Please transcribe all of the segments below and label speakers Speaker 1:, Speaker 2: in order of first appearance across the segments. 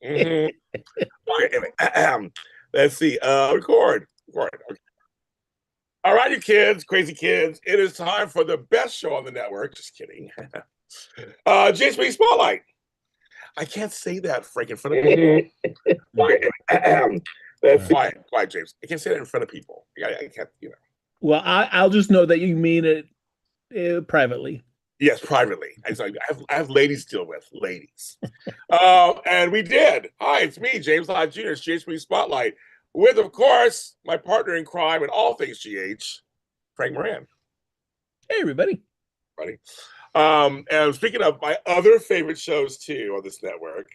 Speaker 1: Mhm. Okay, anyway, let's see. Record. Record. Okay. All right, you kids, crazy kids. It is time for the best show on the network. Just kidding. James B. Spotlight. I can't say that, Frank, in front of people. Okay, anyway, let's see. Quiet, James. I can't say that in front of people. I can't,
Speaker 2: Well, I'll just know that you mean it privately.
Speaker 1: Yes, privately. I have ladies to deal with, ladies. And we did. Hi, it's me, James Lott Jr., it's GHB Spotlight, with, of course, my partner in crime and all things GH, Frank Moran.
Speaker 2: Hey, everybody.
Speaker 1: Buddy. And speaking of my other favorite shows, too, on this network,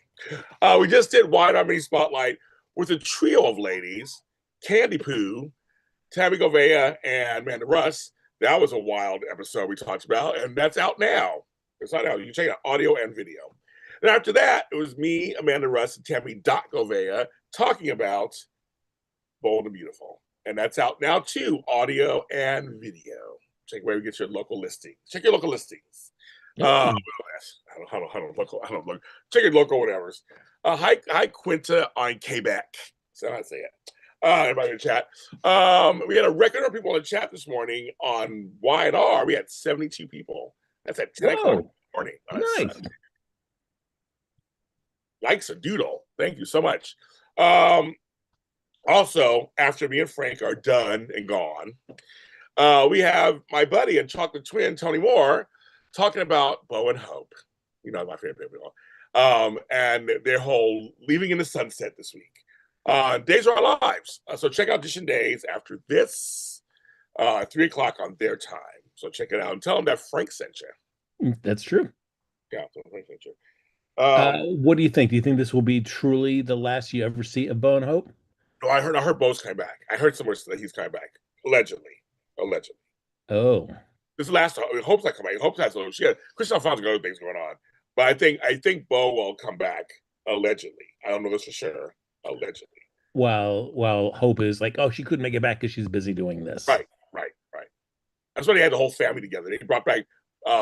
Speaker 1: we just did Wide Army Spotlight with a trio of ladies, Candy Poo, Tammy Govea, and Amanda Russ. That was a wild episode we talked about, and that's out now. It's not out. You can check it out, audio and video. And after that, it was me, Amanda Russ, and Tammy Govea talking about Bold and Beautiful. And that's out now too, audio and video. Check where we get your local listing. Check your local listings. I don't look. Check your local whatever's. Hi, Quinta on Quebec. So I say it. Everybody in the chat. We had a record of people in the chat this morning on Y&R. We had 72 people. That's at 10 o'clock in the morning.
Speaker 2: Nice.
Speaker 1: Likes a doodle. Thank you so much. Also, after me and Frank are done and gone, we have my buddy and chocolate twin, Tony Moore, talking about Bo and Hope. You know, my favorite people. And their whole Leaving in the Sunset this week. Days of Our Lives. So check out Edition Days after this, 3 o'clock on their time. So check it out and tell them that Frank sent you.
Speaker 2: That's true.
Speaker 1: Yeah, Frank sent you.
Speaker 2: What do you think? Do you think this will be truly the last you ever see of Bo and Hope?
Speaker 1: No, I heard Bo's coming back. I heard somewhere that he's coming back. Allegedly.
Speaker 2: Oh.
Speaker 1: This last Hope's not coming back. Hope's has she had Christian Alfonso got other things going on. But I think Bo will come back allegedly. I don't know this for sure. Allegedly.
Speaker 2: While Hope is like, oh, she couldn't make it back because she's busy doing this.
Speaker 1: Right. That's why they had the whole family together. They brought back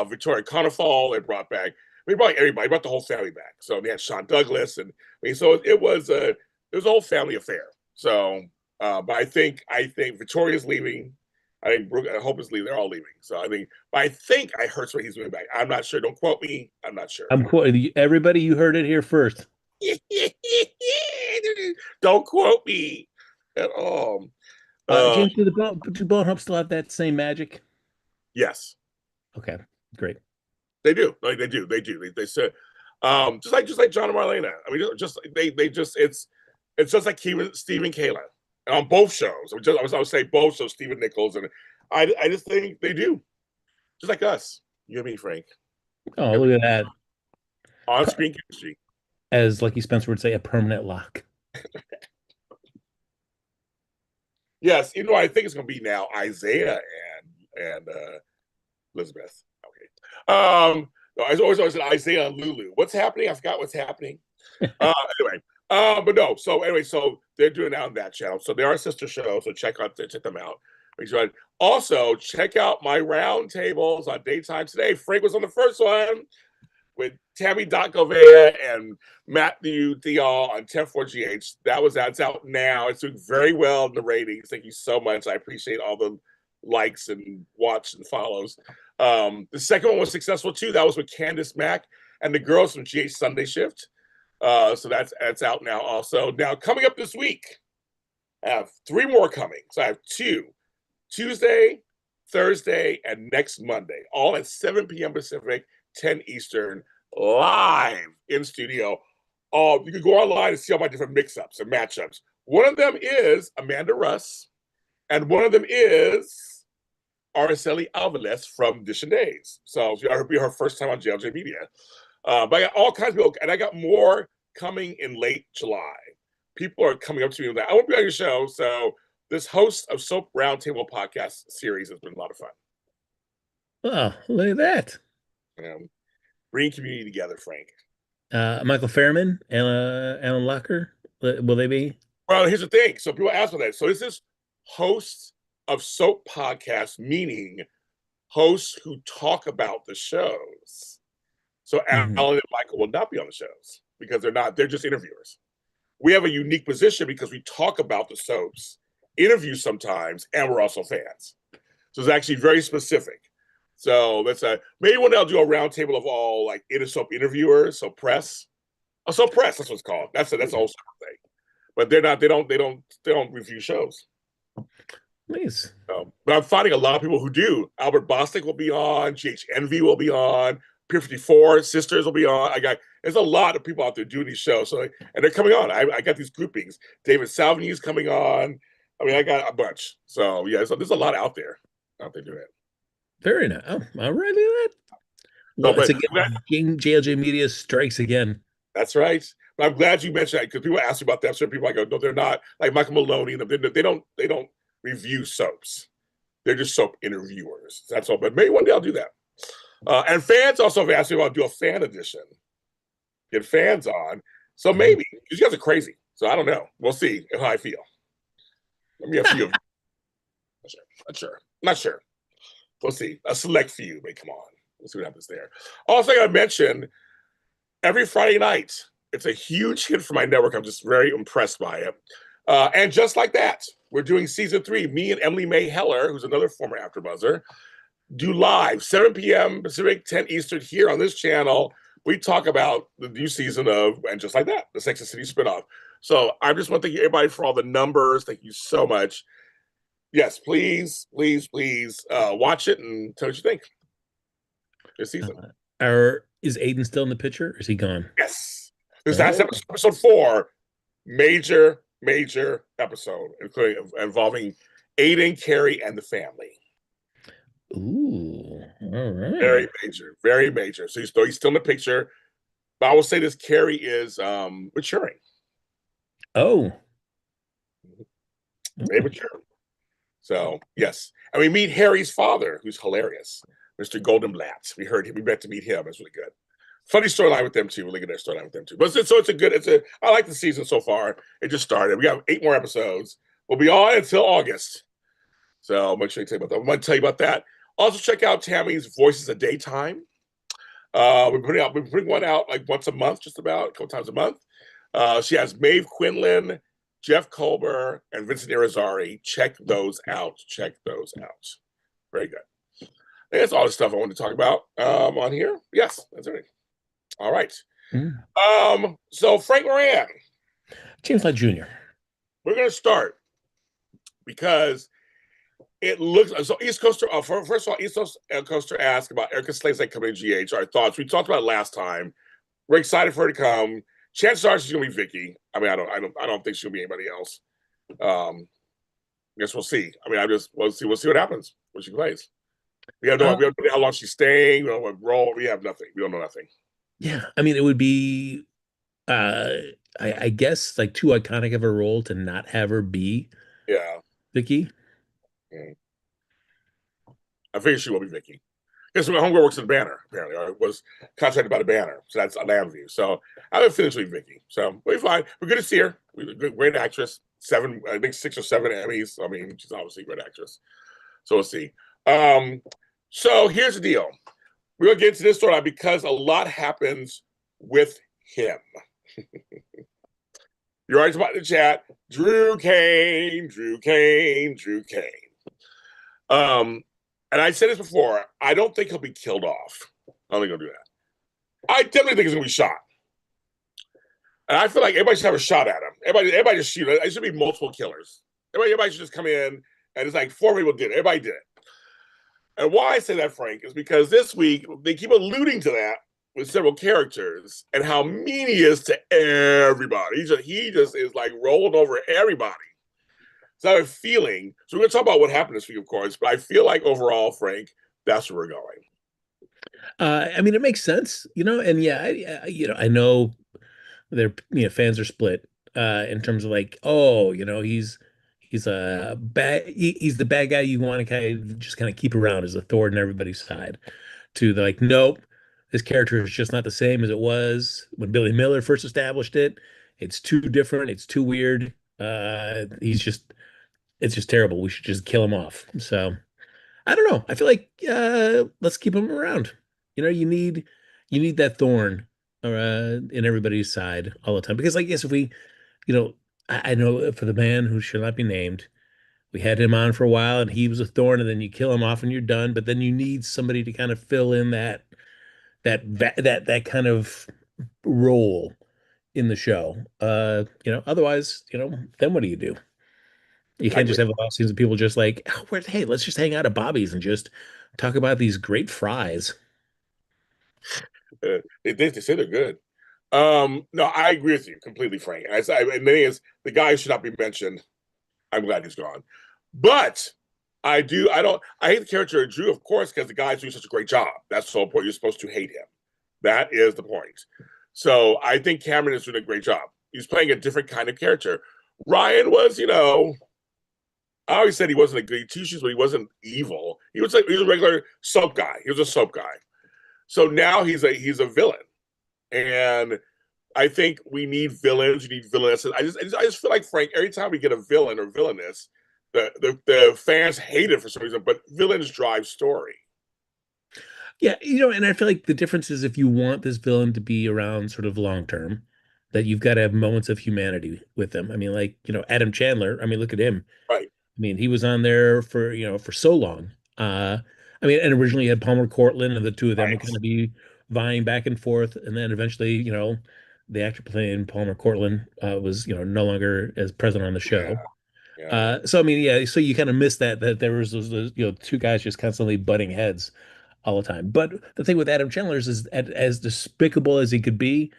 Speaker 1: Victoria Conifal. They brought everybody. They brought the whole family back. So they had Sean Douglas, and so it was a whole family affair. So, but I think Victoria's leaving. I think Hope is leaving. They're all leaving. So I think I heard what he's doing back. I'm not sure. Don't quote me. I'm not sure.
Speaker 2: I'm quoting everybody. You heard it here first.
Speaker 1: Don't quote me at all.
Speaker 2: James, do Bo and Hope still have that same magic?
Speaker 1: Yes.
Speaker 2: Okay, great.
Speaker 1: They do. Like they do. They said, just like John and Marlena. I mean, it's just like Steve and Kayla on both shows. I would say both shows, Stephen Nichols, and I just think they do, just like us. You and me, Frank.
Speaker 2: Oh, look at that.
Speaker 1: On-screen chemistry.
Speaker 2: As Lucky Spencer would say, a permanent lock.
Speaker 1: Yes, I think it's going to be now Isaiah and Elizabeth. Okay. I always said Isaiah and Lulu. What's happening? I forgot what's happening. Anyway, but no. So anyway, so they're doing it on that channel. So they are a sister show. So check them out. Also, check out my round tables on Daytime Today. Frank was on the first one with Tammy Govea and Matthew Thial on 10-4GH. That's out now. It's doing very well in the ratings. Thank you so much. I appreciate all the likes and watch and follows. The second one was successful too. That was with Candace Mack and the girls from GH Sunday Shift. So that's out now also. Now coming up this week, I have 3 more coming. So I have 2, Tuesday, Thursday, and next Monday, all at 7 p.m. Pacific, 10 Eastern, live in studio. You can go online and see all my different mix-ups and matchups. One of them is Amanda Russ, and one of them is Araceli Alvarez from Dish and Days. So it'll be her first time on JLJ Media. But I got all kinds of people, and I got more coming in late July. People are coming up to me with that. I won't be on your show, so this host of Soap Roundtable podcast series has been a lot of fun.
Speaker 2: Oh, look at that.
Speaker 1: Bring community together, Frank.
Speaker 2: Michael Fairman and Alan Locker, will they be?
Speaker 1: Well, here's the thing. So people ask for that. So this is hosts of soap podcasts, meaning hosts who talk about the shows. So Alan and Michael will not be on the shows. because they're just interviewers. We have a unique position because we talk about the soaps, interview sometimes, and we're also fans. So it's actually very specific. So let's maybe one day I'll do a roundtable of all like soap interviewers, so press. Oh, so press, that's what it's called. That's a whole separate thing. But they don't review shows.
Speaker 2: Nice.
Speaker 1: But I'm finding a lot of people who do. Albert Bostic will be on, GH Envy will be on, Pier 54 Sisters will be on. There's a lot of people out there doing these shows. So and they're coming on. I got these groupings. David Salvini is coming on. I mean, I got a bunch. So yeah, so there's a lot out there doing it.
Speaker 2: Very nice. Oh, all right. That.
Speaker 1: So,
Speaker 2: Well, it's again, JLJ Media strikes again.
Speaker 1: That's right. But I'm glad you mentioned that because people ask me about that. Certain people I go, no, they're not. Like Michael Maloney, they don't review soaps. They're just soap interviewers. That's all. But maybe one day I'll do that. And fans also have asked me about do a fan edition. Get fans on. So maybe you guys are crazy. So I don't know. We'll see how I feel. Let me a few. Not sure. We'll see. A select few may come on. We'll see what happens there. Also, I mentioned every Friday night. It's a huge hit for my network. I'm just very impressed by it. And just like that, we're doing season 3. Me and Emily May Heller, who's another former AfterBuzzer, do live 7 p.m. Pacific, 10 Eastern here on this channel. We talk about the new season of And Just Like That, the Sex and the City spinoff. So I just want to thank everybody for all the numbers. Thank you so much. Yes, please watch it and tell what you think this season.
Speaker 2: Is Aiden still in the picture? Or is he gone?
Speaker 1: Yes. This is episode 4, major episode, including involving Aiden, Carrie, and the family.
Speaker 2: Ooh, all right.
Speaker 1: Very major. So he's still in the picture. But I will say this: Carrie is maturing.
Speaker 2: Oh,
Speaker 1: very mature. So yes, and we meet Harry's father, who's hilarious, Mr. Goldenblatt. We met to meet him. It's really good. Funny storyline with them too. Really good storyline with them too. But I like the season so far. It just started. We got 8 more episodes. We'll be on until August. So make sure you tell you about that. I'm going to tell you about that. Also check out Tammy's Voices of Daytime. We're putting one out like once a month, just about a couple times a month. She has Maeve Quinlan, Jeff Colbert, and Vincent Irizarry. Check those out. Very good. That's all the stuff I wanted to talk about on here. Yes, that's it. All right. So Frank Moran.
Speaker 2: James Lott Jr.
Speaker 1: We're going to start because it looks so. East Coaster. First of all, East Coaster asked about Erika Slezak coming to GH. Our thoughts. We talked about it last time. We're excited for her to come. Chances are she's going to be Vicky. I mean, I don't think she'll be anybody else. I guess we'll see. I mean, we'll see what happens when she plays. We have no idea how long she's staying. We don't know what role. We have nothing. We don't know nothing.
Speaker 2: Yeah, I mean, it would be, I guess, like too iconic of a role to not have her be Vicky.
Speaker 1: I figure she will be Vicky. Because my homegirl works at the Banner, apparently, or was contracted by the Banner. So that's a Lambview. So I have a feeling she'll be Vicky. So we'll be fine. We're good to see her. Great actress. 6 or 7 Emmys. I mean, she's obviously a great actress. So we'll see. So here's the deal. We're going to get into this story because a lot happens with him. You're already talking about in the chat. Drew Kane. And I said this before, I don't think he'll be killed off. I don't think he'll do that. I definitely think he's going to be shot. And I feel like everybody should have a shot at him. Everybody just shoot. It should be multiple killers. Everybody should just come in, and it's like 4 people did it. Everybody did it. And why I say that, Frank, is because this week they keep alluding to that with several characters and how mean he is to everybody. He just is like rolling over everybody. So I have a feeling. So we're going to talk about what happened this week, of course, but I feel like overall, Frank, that's where we're going.
Speaker 2: I mean, it makes sense, and yeah, I know their fans are split in terms of like, he's a bad he's the bad guy you want to kind of keep around as a thorn in everybody's side. To the like, nope, this character is just not the same as it was when Billy Miller first established it. It's too different. It's too weird. It's just terrible. We should just kill him off. So I don't know. I feel like let's keep him around. You need that thorn in everybody's side all the time. Because like, yes, if we, I know for the man who shall not be named, we had him on for a while and he was a thorn, and then you kill him off and you're done. But then you need somebody to kind of fill in that kind of role in the show. Otherwise, then what do you do? You
Speaker 1: I
Speaker 2: can't
Speaker 1: agree.
Speaker 2: just have a lot of scenes of people just like, oh, hey, let's just hang out at Bobby's and just talk about these great fries.
Speaker 1: They say they're good. No, I agree with you completely, Frank. And the thing is, the guy should not be mentioned. I'm glad he's gone. But I do. I don't. I hate the character of Drew, of course, because the guy's doing such a great job. That's the whole point. You're supposed to hate him. That is the point. So I think Cameron is doing a great job. He's playing a different kind of character. Ryan was, I always said he wasn't a good teacher, but he wasn't evil. He was a regular soap guy. He was a soap guy. So now he's a villain, and I think we need villains. You need villainess. I just feel like Frank. Every time we get a villain or villainess, the fans hate it for some reason. But villains drive story.
Speaker 2: Yeah, and I feel like the difference is if you want this villain to be around sort of long term, that you've got to have moments of humanity with them. I mean, like, Adam Chandler, I mean, look at him.
Speaker 1: Right.
Speaker 2: I mean, he was on there for so long. I mean, and originally you had Palmer Cortland, and the two of them would kind
Speaker 1: Right.
Speaker 2: of be vying back and forth, and then eventually, the actor playing Palmer Cortland was, no longer as present on the
Speaker 1: Yeah.
Speaker 2: show.
Speaker 1: Yeah.
Speaker 2: So I mean, yeah, so you kind of miss that there was those, two guys just constantly butting heads all the time. But the thing with Adam Chandler is as despicable as he could be,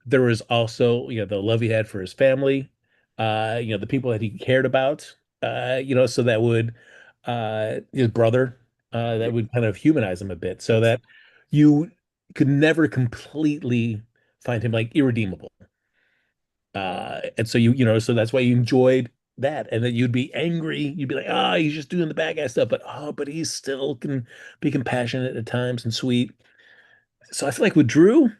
Speaker 2: there was also, the love he had for his family, the people that he cared about, so that would his brother, that would kind of humanize him a bit, so
Speaker 1: Yes.
Speaker 2: that you could never completely find him like irredeemable. And so so that's why you enjoyed that. And then you'd be angry. You'd be like, oh, he's just doing the bad guy stuff, but he's still can be compassionate at times and sweet. So I feel like with Drew,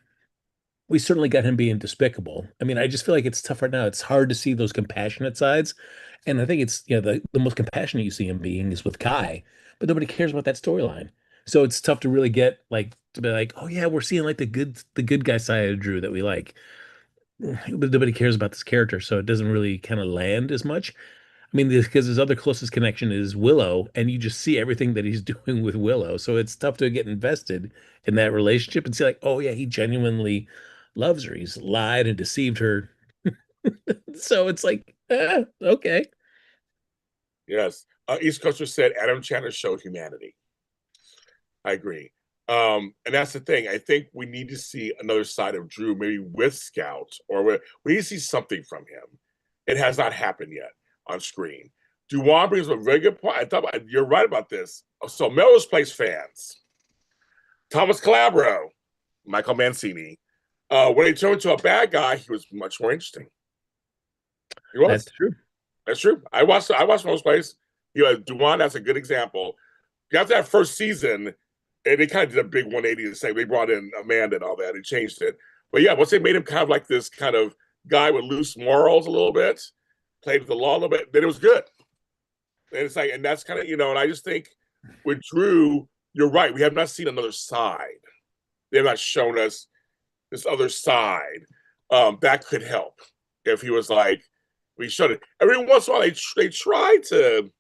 Speaker 2: we certainly got him being despicable. I mean, I just feel like it's tough right now. It's hard to see those compassionate sides. And I think it's, the most compassionate you see him being is with Kai, but nobody cares about that storyline. So it's tough to really get like to be like, oh yeah, we're seeing like the good guy side of Drew that we like. But nobody cares about this character, so it doesn't really kind of land as much. I mean, because his other closest connection is Willow, and you just see everything that he's doing with Willow. So it's tough to get invested in that relationship and see, like, oh yeah, he genuinely loves her. He's lied and deceived her. So it's like, okay.
Speaker 1: Yes. East Coaster said Adam Chandler showed humanity. I agree. And that's the thing. I think we need to see another side of Drew, maybe with Scout, or we need to see something from him. It has not happened yet on screen. Duwan brings up a very good point. I thought you're right about this. So Melrose Place fans, Thomas Calabro, Michael Mancini. When he turned into a bad guy, he was much more interesting. He was.
Speaker 2: That's true.
Speaker 1: That's true. I watched Melrose Place. Duwan, that's a good example. After that first season, and they kind of did a big 180 to say they brought in Amanda and all that and changed it. But yeah, once they made him kind of like this kind of guy with loose morals a little bit, played with the law a little bit, then it was good. And it's like, and that's kind of, and I just think with Drew, you're right. We have not seen another side. They have not shown us this other side. That could help if he was like, we showed it. Every once in a while, they try to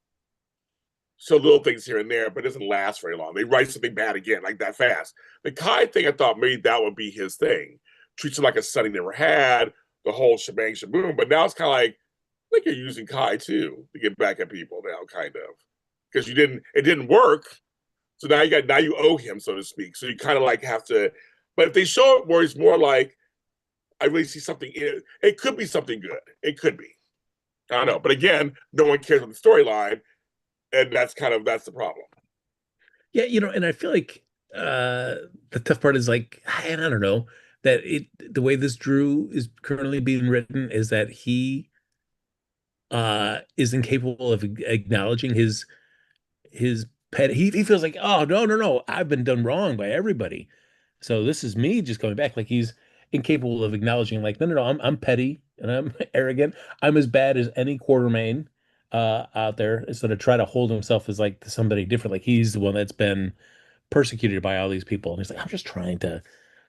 Speaker 1: show little things here and there, but it doesn't last very long. They write something bad again, like that fast. The Kai thing, I thought maybe that would be his thing. Treats him like a son he never had, the whole shebang shaboom. But now it's kind of like, I think you're using Kai too to get back at people now, kind of. Because it didn't work. So now you owe him, so to speak. So you kind of like have to, but if they show it where it's more like, I really see something in it, it could be something good. It could be. I don't know. But again, no one cares about the storyline. And that's the problem.
Speaker 2: Yeah, and I feel like the tough part is like, and I don't know, that the way this Drew is currently being written is that he is incapable of acknowledging his pet. He feels like, oh no, no, no, I've been done wrong by everybody. So this is me just coming back. Like he's incapable of acknowledging, like, no, no, no, I'm petty and I'm arrogant. I'm as bad as any Quartermaine out there. Instead of try to hold himself as like somebody different. Like he's the one that's been persecuted by all these people. And he's like, I'm just trying to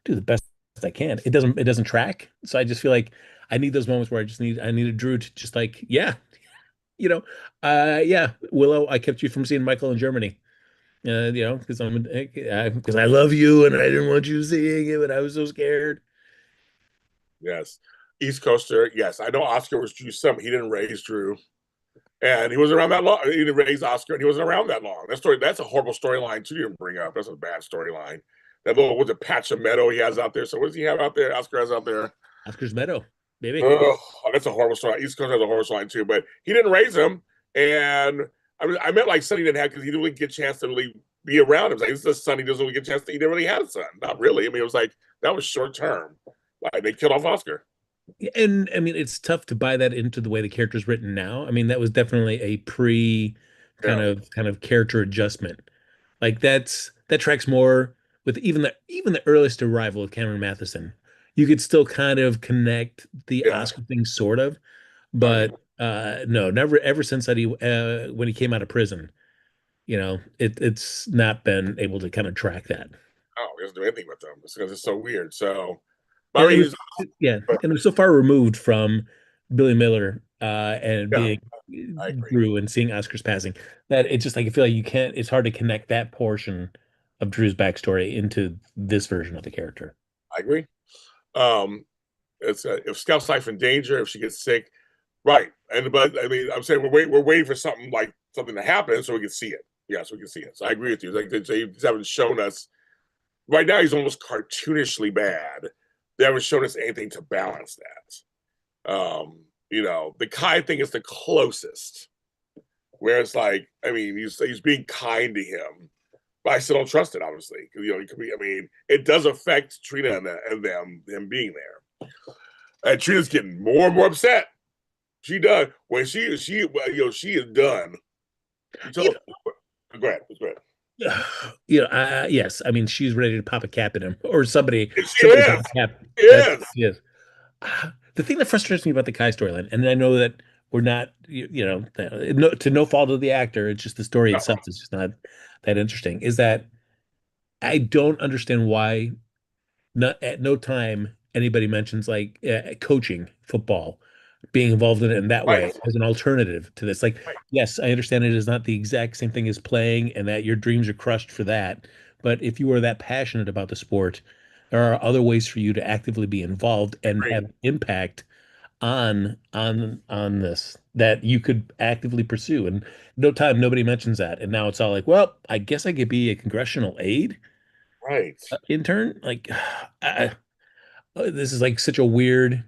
Speaker 2: do the best because I can't. It doesn't track. So I just feel like I need those moments where I needed Drew to just like, yeah, you know, yeah, Willow, I kept you from seeing Michael in Germany. Because I love you and I didn't want you seeing it, but I was so scared.
Speaker 1: Yes. East Coaster. Yes. I know Oscar was Drew's son. He didn't raise Drew. And he wasn't around that long. He didn't raise Oscar, and he wasn't around that long. That's a horrible storyline too. You didn't bring up. That's a bad storyline. That little was a patch of meadow he has out there. So what does he have out there? Oscar has out there.
Speaker 2: Oscar's Meadow, baby.
Speaker 1: Oh, that's a horrible story. East Coast has a horrible storyline too, but he didn't raise him, and I meant like Sonny didn't have because he didn't really get a chance to really be around him. It's like this is Sonny doesn't really get a chance to. He didn't really have a son. Not really. I mean, it was like that was short term. Like they killed off Oscar.
Speaker 2: And I mean, it's tough to buy that into the way the character's written now. I mean, that was definitely a pre
Speaker 1: Yeah,
Speaker 2: kind of character adjustment. Like that tracks more with even the earliest arrival of Cameron Matheson. You could still kind of connect the
Speaker 1: yeah.
Speaker 2: Oscar thing sort of,
Speaker 1: Oh yeah.
Speaker 2: but no, never ever since that he when he came out of prison, it's not been able to kind of track that.
Speaker 1: Oh, he doesn't do anything with them because it's so weird. So, but I
Speaker 2: And
Speaker 1: mean,
Speaker 2: yeah,
Speaker 1: but,
Speaker 2: and it was so far removed from Billy Miller and
Speaker 1: yeah,
Speaker 2: being
Speaker 1: I agree.
Speaker 2: Drew and seeing Oscar's passing that it's just like I feel like you can't. It's hard to connect that portion of Drew's backstory into this version of the character.
Speaker 1: I agree. Um, it's if Scout's life in danger, if she gets sick, right? And but I mean, I'm saying we're waiting for something to happen so we can see it. Yeah, so we can see it. So I agree with you. Like they haven't shown us right now. He's almost cartoonishly bad. They haven't shown us anything to balance that. The Kai thing is the closest, where it's like, I mean, he's being kind to him, but I still don't trust it, obviously, because it could be. I mean, it does affect Trina and them being there, and Trina's getting more and more upset. She does when she is done. You
Speaker 2: You
Speaker 1: tell go ahead, go ahead.
Speaker 2: know, yes. I mean, she's ready to pop a cap in him, or
Speaker 1: She
Speaker 2: somebody pop
Speaker 1: is,
Speaker 2: a cap.
Speaker 1: she is,
Speaker 2: Yes. The thing that frustrates me about the Kai storyline, and I know that we're not, to no fault of the actor, it's just the story
Speaker 1: no,
Speaker 2: itself is just not that interesting, is that I don't understand why not at no time anybody mentions like coaching football, being involved in it in that way
Speaker 1: right,
Speaker 2: as an alternative to this. Like,
Speaker 1: right,
Speaker 2: yes, I understand it is not the exact same thing as playing and that your dreams are crushed for that. But if you are that passionate about the sport, there are other ways for you to actively be involved and
Speaker 1: agree,
Speaker 2: have impact on this that you could actively pursue. And no time, nobody mentions that. And now it's all like, well, I guess I could be a congressional aide
Speaker 1: right.
Speaker 2: intern. Like, I, this is like such a weird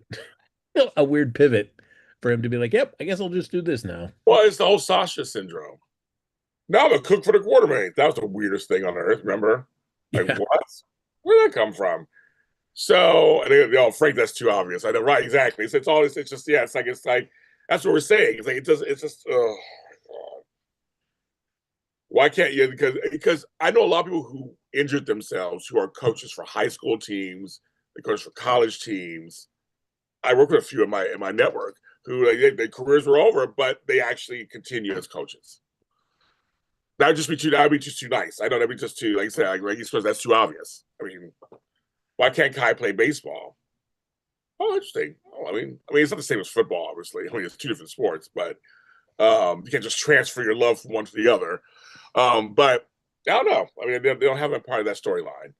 Speaker 2: pivot for him to be like, yep, I guess I'll just do this now.
Speaker 1: Well, it's the whole Sasha syndrome. Now the cook for the Quartermaine. That was the weirdest thing on earth. Remember? Like
Speaker 2: Yeah.
Speaker 1: what? Where did that come from? So, and they, oh, Frank, that's too obvious. I know, right? Exactly. It's all this. It's just, yeah. It's like that's what we're saying. It's like it does. It's just. Oh, God. Why can't you? Because I know a lot of people who injured themselves who are coaches for high school teams, they coach for college teams. I work with a few in my network who their careers were over, but they actually continue as coaches. That'd be just too nice. I know that'd be just too, like I said, like you suppose that's too obvious. I mean, why can't Kai play baseball? Oh, interesting. Oh, it's not the same as football, obviously. I mean, it's two different sports, but you can't just transfer your love from one to the other. But I don't know. I mean, they don't have that part of that storyline,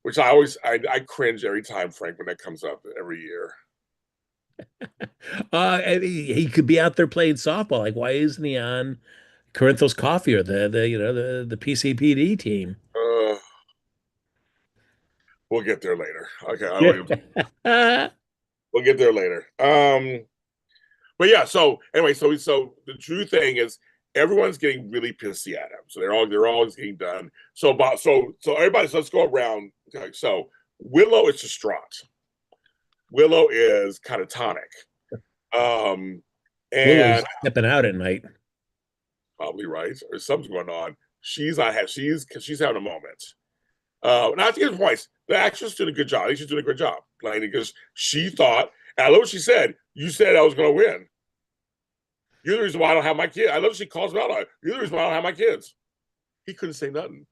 Speaker 1: which I cringe every time, Frank, when that comes up every year.
Speaker 2: I mean, he could be out there playing softball. Like, why isn't he on Corinthos Coffee or the PCPD team?
Speaker 1: Uh, we'll get there later. Okay,
Speaker 2: Yeah.
Speaker 1: we'll get there later. But yeah. So anyway, so the true thing is everyone's getting really pissy at him. So they're all getting done. So everybody. So let's go around. Okay, so Willow is distraught. Willow is catatonic. Um,
Speaker 2: Lulu's
Speaker 1: and
Speaker 2: stepping out at night.
Speaker 1: probably right or something's going on. She's having a moment. And I think it's points. The actress did a good job. I think she's doing a good job playing because she thought, and I love what she said. You said I was going to win. You're the reason why I don't have my kid. I love she calls him out on it. You're the reason why I don't have my kids. He couldn't say nothing.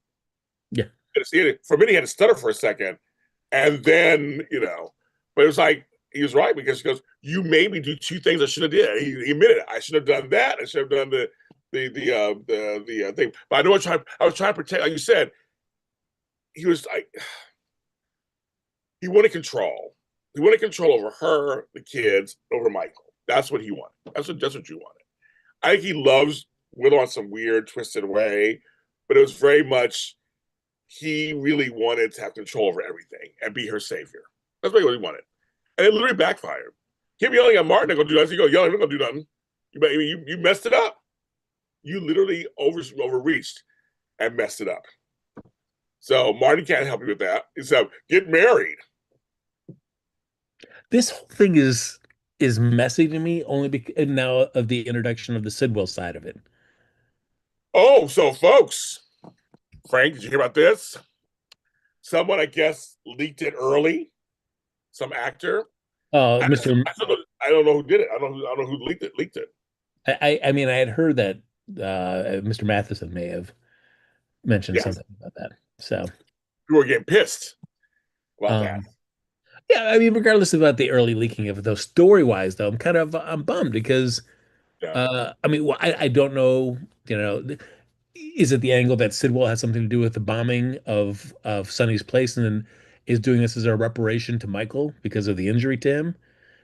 Speaker 2: Yeah.
Speaker 1: For me, he had to stutter for a second. And then, but it was like, he was right because he goes, you made me do two things I should have did. He admitted it. I should have done that. I should have done the thing. But I know I was trying to protect, like you said, he was like, he wanted control. He wanted control over her, the kids, over Michael. That's what he wanted. That's what you wanted. I think he loves Willow in some weird, twisted way, but it was very much he really wanted to have control over everything and be her savior. That's really what he wanted. And it literally backfired. He kept yelling at Martin, "I'm gonna do nothing." You go, yelling, "I'm gonna do nothing. You messed it up. You literally overreached and messed it up." So Martin can't help you with that. He said, "Get married."
Speaker 2: This whole thing is messy to me only because now of the introduction of the Sidwell side of it.
Speaker 1: Oh, so folks, Frank, did you hear about this? Someone, I guess, leaked it early. Some actor.
Speaker 2: Oh, Mr.
Speaker 1: I don't know who did it. I don't know who leaked it.
Speaker 2: I mean, I had heard that Mr. Matheson may have mentioned
Speaker 1: Yes,
Speaker 2: something about that. So,
Speaker 1: you were getting pissed about that.
Speaker 2: um, yeah, I mean, regardless about the early leaking of it, though, story-wise, though, I'm bummed because
Speaker 1: Yeah.
Speaker 2: I mean, well, I don't know, you know, is it the angle that Sidwell has something to do with the bombing of Sonny's place and then is doing this as a reparation to Michael because of the injury to him,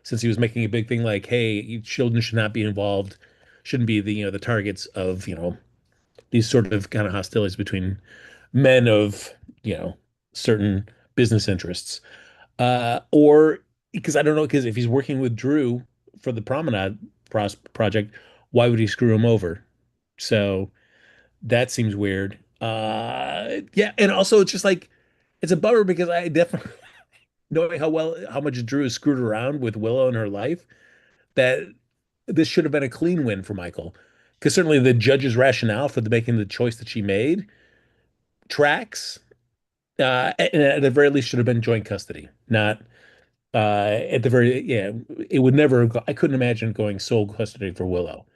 Speaker 2: since he was making a big thing like, hey, children should not be involved, shouldn't be the the targets of these sort of kind of hostilities between men of certain business interests, or because I don't know because if he's working with Drew for the Promenade project, why would he screw him over? So that seems weird. Yeah, and also it's just like it's a bummer because I definitely knowing how much Drew is screwed around with Willow in her life, that this should have been a clean win for Michael. Because certainly the judge's rationale for making the choice that she made tracks. And at the very least should have been joint custody, not at the very yeah. It would never have I couldn't imagine going sole custody for Willow.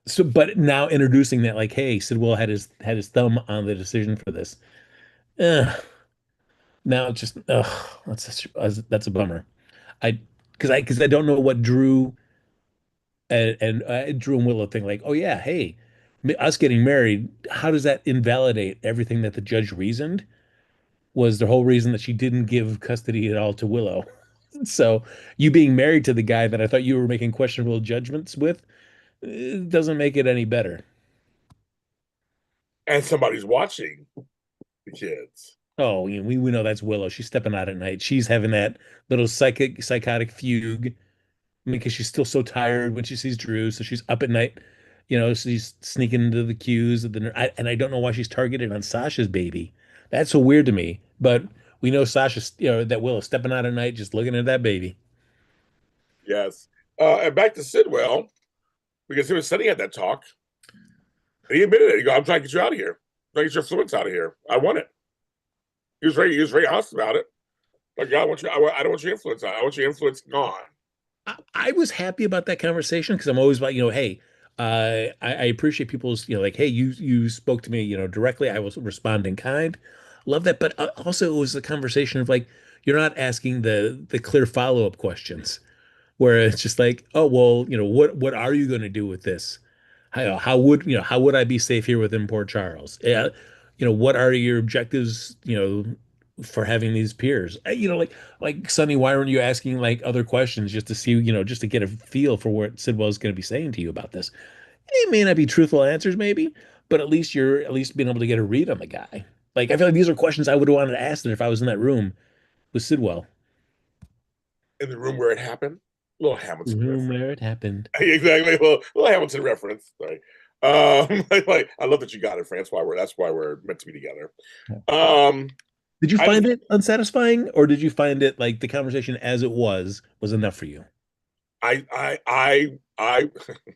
Speaker 2: So, but now introducing that, like, hey, Sidwell had his thumb on the decision for this. Ugh, now it's just, that's a bummer. I because I don't know what Drew and Drew and Willow think. Like, oh yeah, hey, us getting married, how does that invalidate everything that the judge reasoned? Was the whole reason that she didn't give custody at all to Willow. So you being married to the guy that I thought you were making questionable judgments with, it doesn't make it any better.
Speaker 1: And somebody's watching the kids.
Speaker 2: Oh, we know that's Willow. She's stepping out at night. She's having that little psychotic fugue. I mean, because she's still so tired when she sees Drew, so she's up at night. She's sneaking into the cues of and I don't know why she's targeted on Sasha's baby. That's so weird to me. But we know Sasha's, that Willow's stepping out at night, just looking at that baby.
Speaker 1: Yes. And back to Sidwell, because he was sitting at that talk, and he admitted it. He go, "I'm trying to get you out of here. I'm trying to get your fluids out of here. I want it." He was very honest about it. Like, yeah, I don't want your influence out. I want your influence gone.
Speaker 2: I was happy about that conversation because I'm always about, hey, I appreciate people's, like, hey, you spoke to me, directly. I was responding kind. Love that. But also it was a conversation of like, you're not asking the clear follow-up questions where it's just like, oh, well, what are you going to do with this? How would I be safe here within Port Charles? Yeah, what are your objectives, for having these peers? Like Sonny, why aren't you asking like other questions just to see, just to get a feel for what Sidwell is going to be saying to you about this? It may not be truthful answers, maybe, but at least you're at least being able to get a read on the guy. Like I feel like these are questions I would have wanted to ask them if I was in that room with Sidwell.
Speaker 1: In the room where it happened, little
Speaker 2: The
Speaker 1: Hamilton
Speaker 2: room
Speaker 1: reference.
Speaker 2: where it happened.
Speaker 1: Exactly, little Hamilton reference. Sorry. Like, I love that you got it, Frank. That's why we're meant to be together. Um,
Speaker 2: Did you
Speaker 1: I
Speaker 2: find it unsatisfying, or did you find it like the conversation as it was enough for you?
Speaker 1: I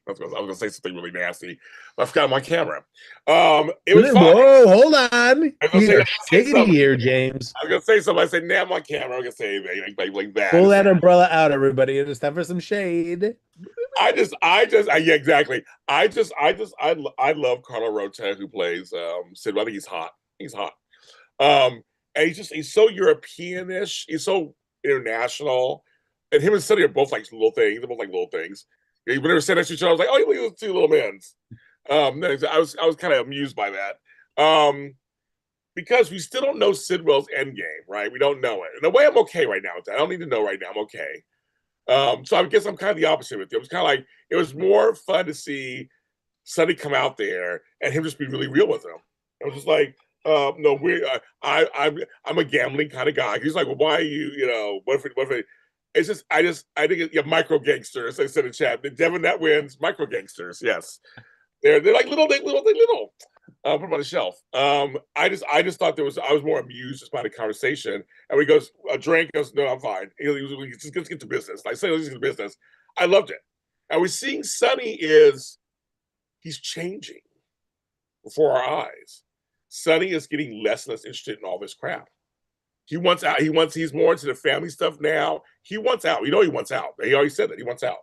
Speaker 1: was gonna say something really nasty. I forgot my camera. It was fine.
Speaker 2: Whoa, hold on.
Speaker 1: I was gonna
Speaker 2: You
Speaker 1: say,
Speaker 2: are shady here, James.
Speaker 1: I was gonna say something. I said, "Nah, my camera." I was gonna say anything like that.
Speaker 2: Pull that umbrella out, everybody. It's time for some shade.
Speaker 1: Yeah, exactly. I love Carlo Rota who plays Sid. I think he's hot. He's hot. Um, and he's so Europeanish. He's so international, and him and Sonny are both like little things. They're both like little things. Yeah, whenever said next to each other, I was like, "Oh, you look at those two little men." I was kind of amused by that. Because we still don't know Sidwell's end game, right? We don't know it. In a way, I'm okay right now with that. I don't need to know right now. I'm okay. So I guess I'm kind of the opposite with you. It was kind of like it was more fun to see Sonny come out there and him just be really real with him. I was just like, no, I'm a gambling kind of guy. He's like, well, why are you, what if it, it's just, I think yeah, micro gangsters. I said in chat, Devin that wins, micro gangsters. Yes, they're like little. Put them on the shelf. I just thought I was more amused just by the conversation. And he goes, a drink. Goes, no, I'm fine. Just let's get to business. Like, say, let's get to business. I loved it. And we're seeing Sonny he's changing before our eyes. Sonny is getting less and less interested in all this crap. He wants out. He's more into the family stuff now. He wants out. He wants out. He already said that he wants out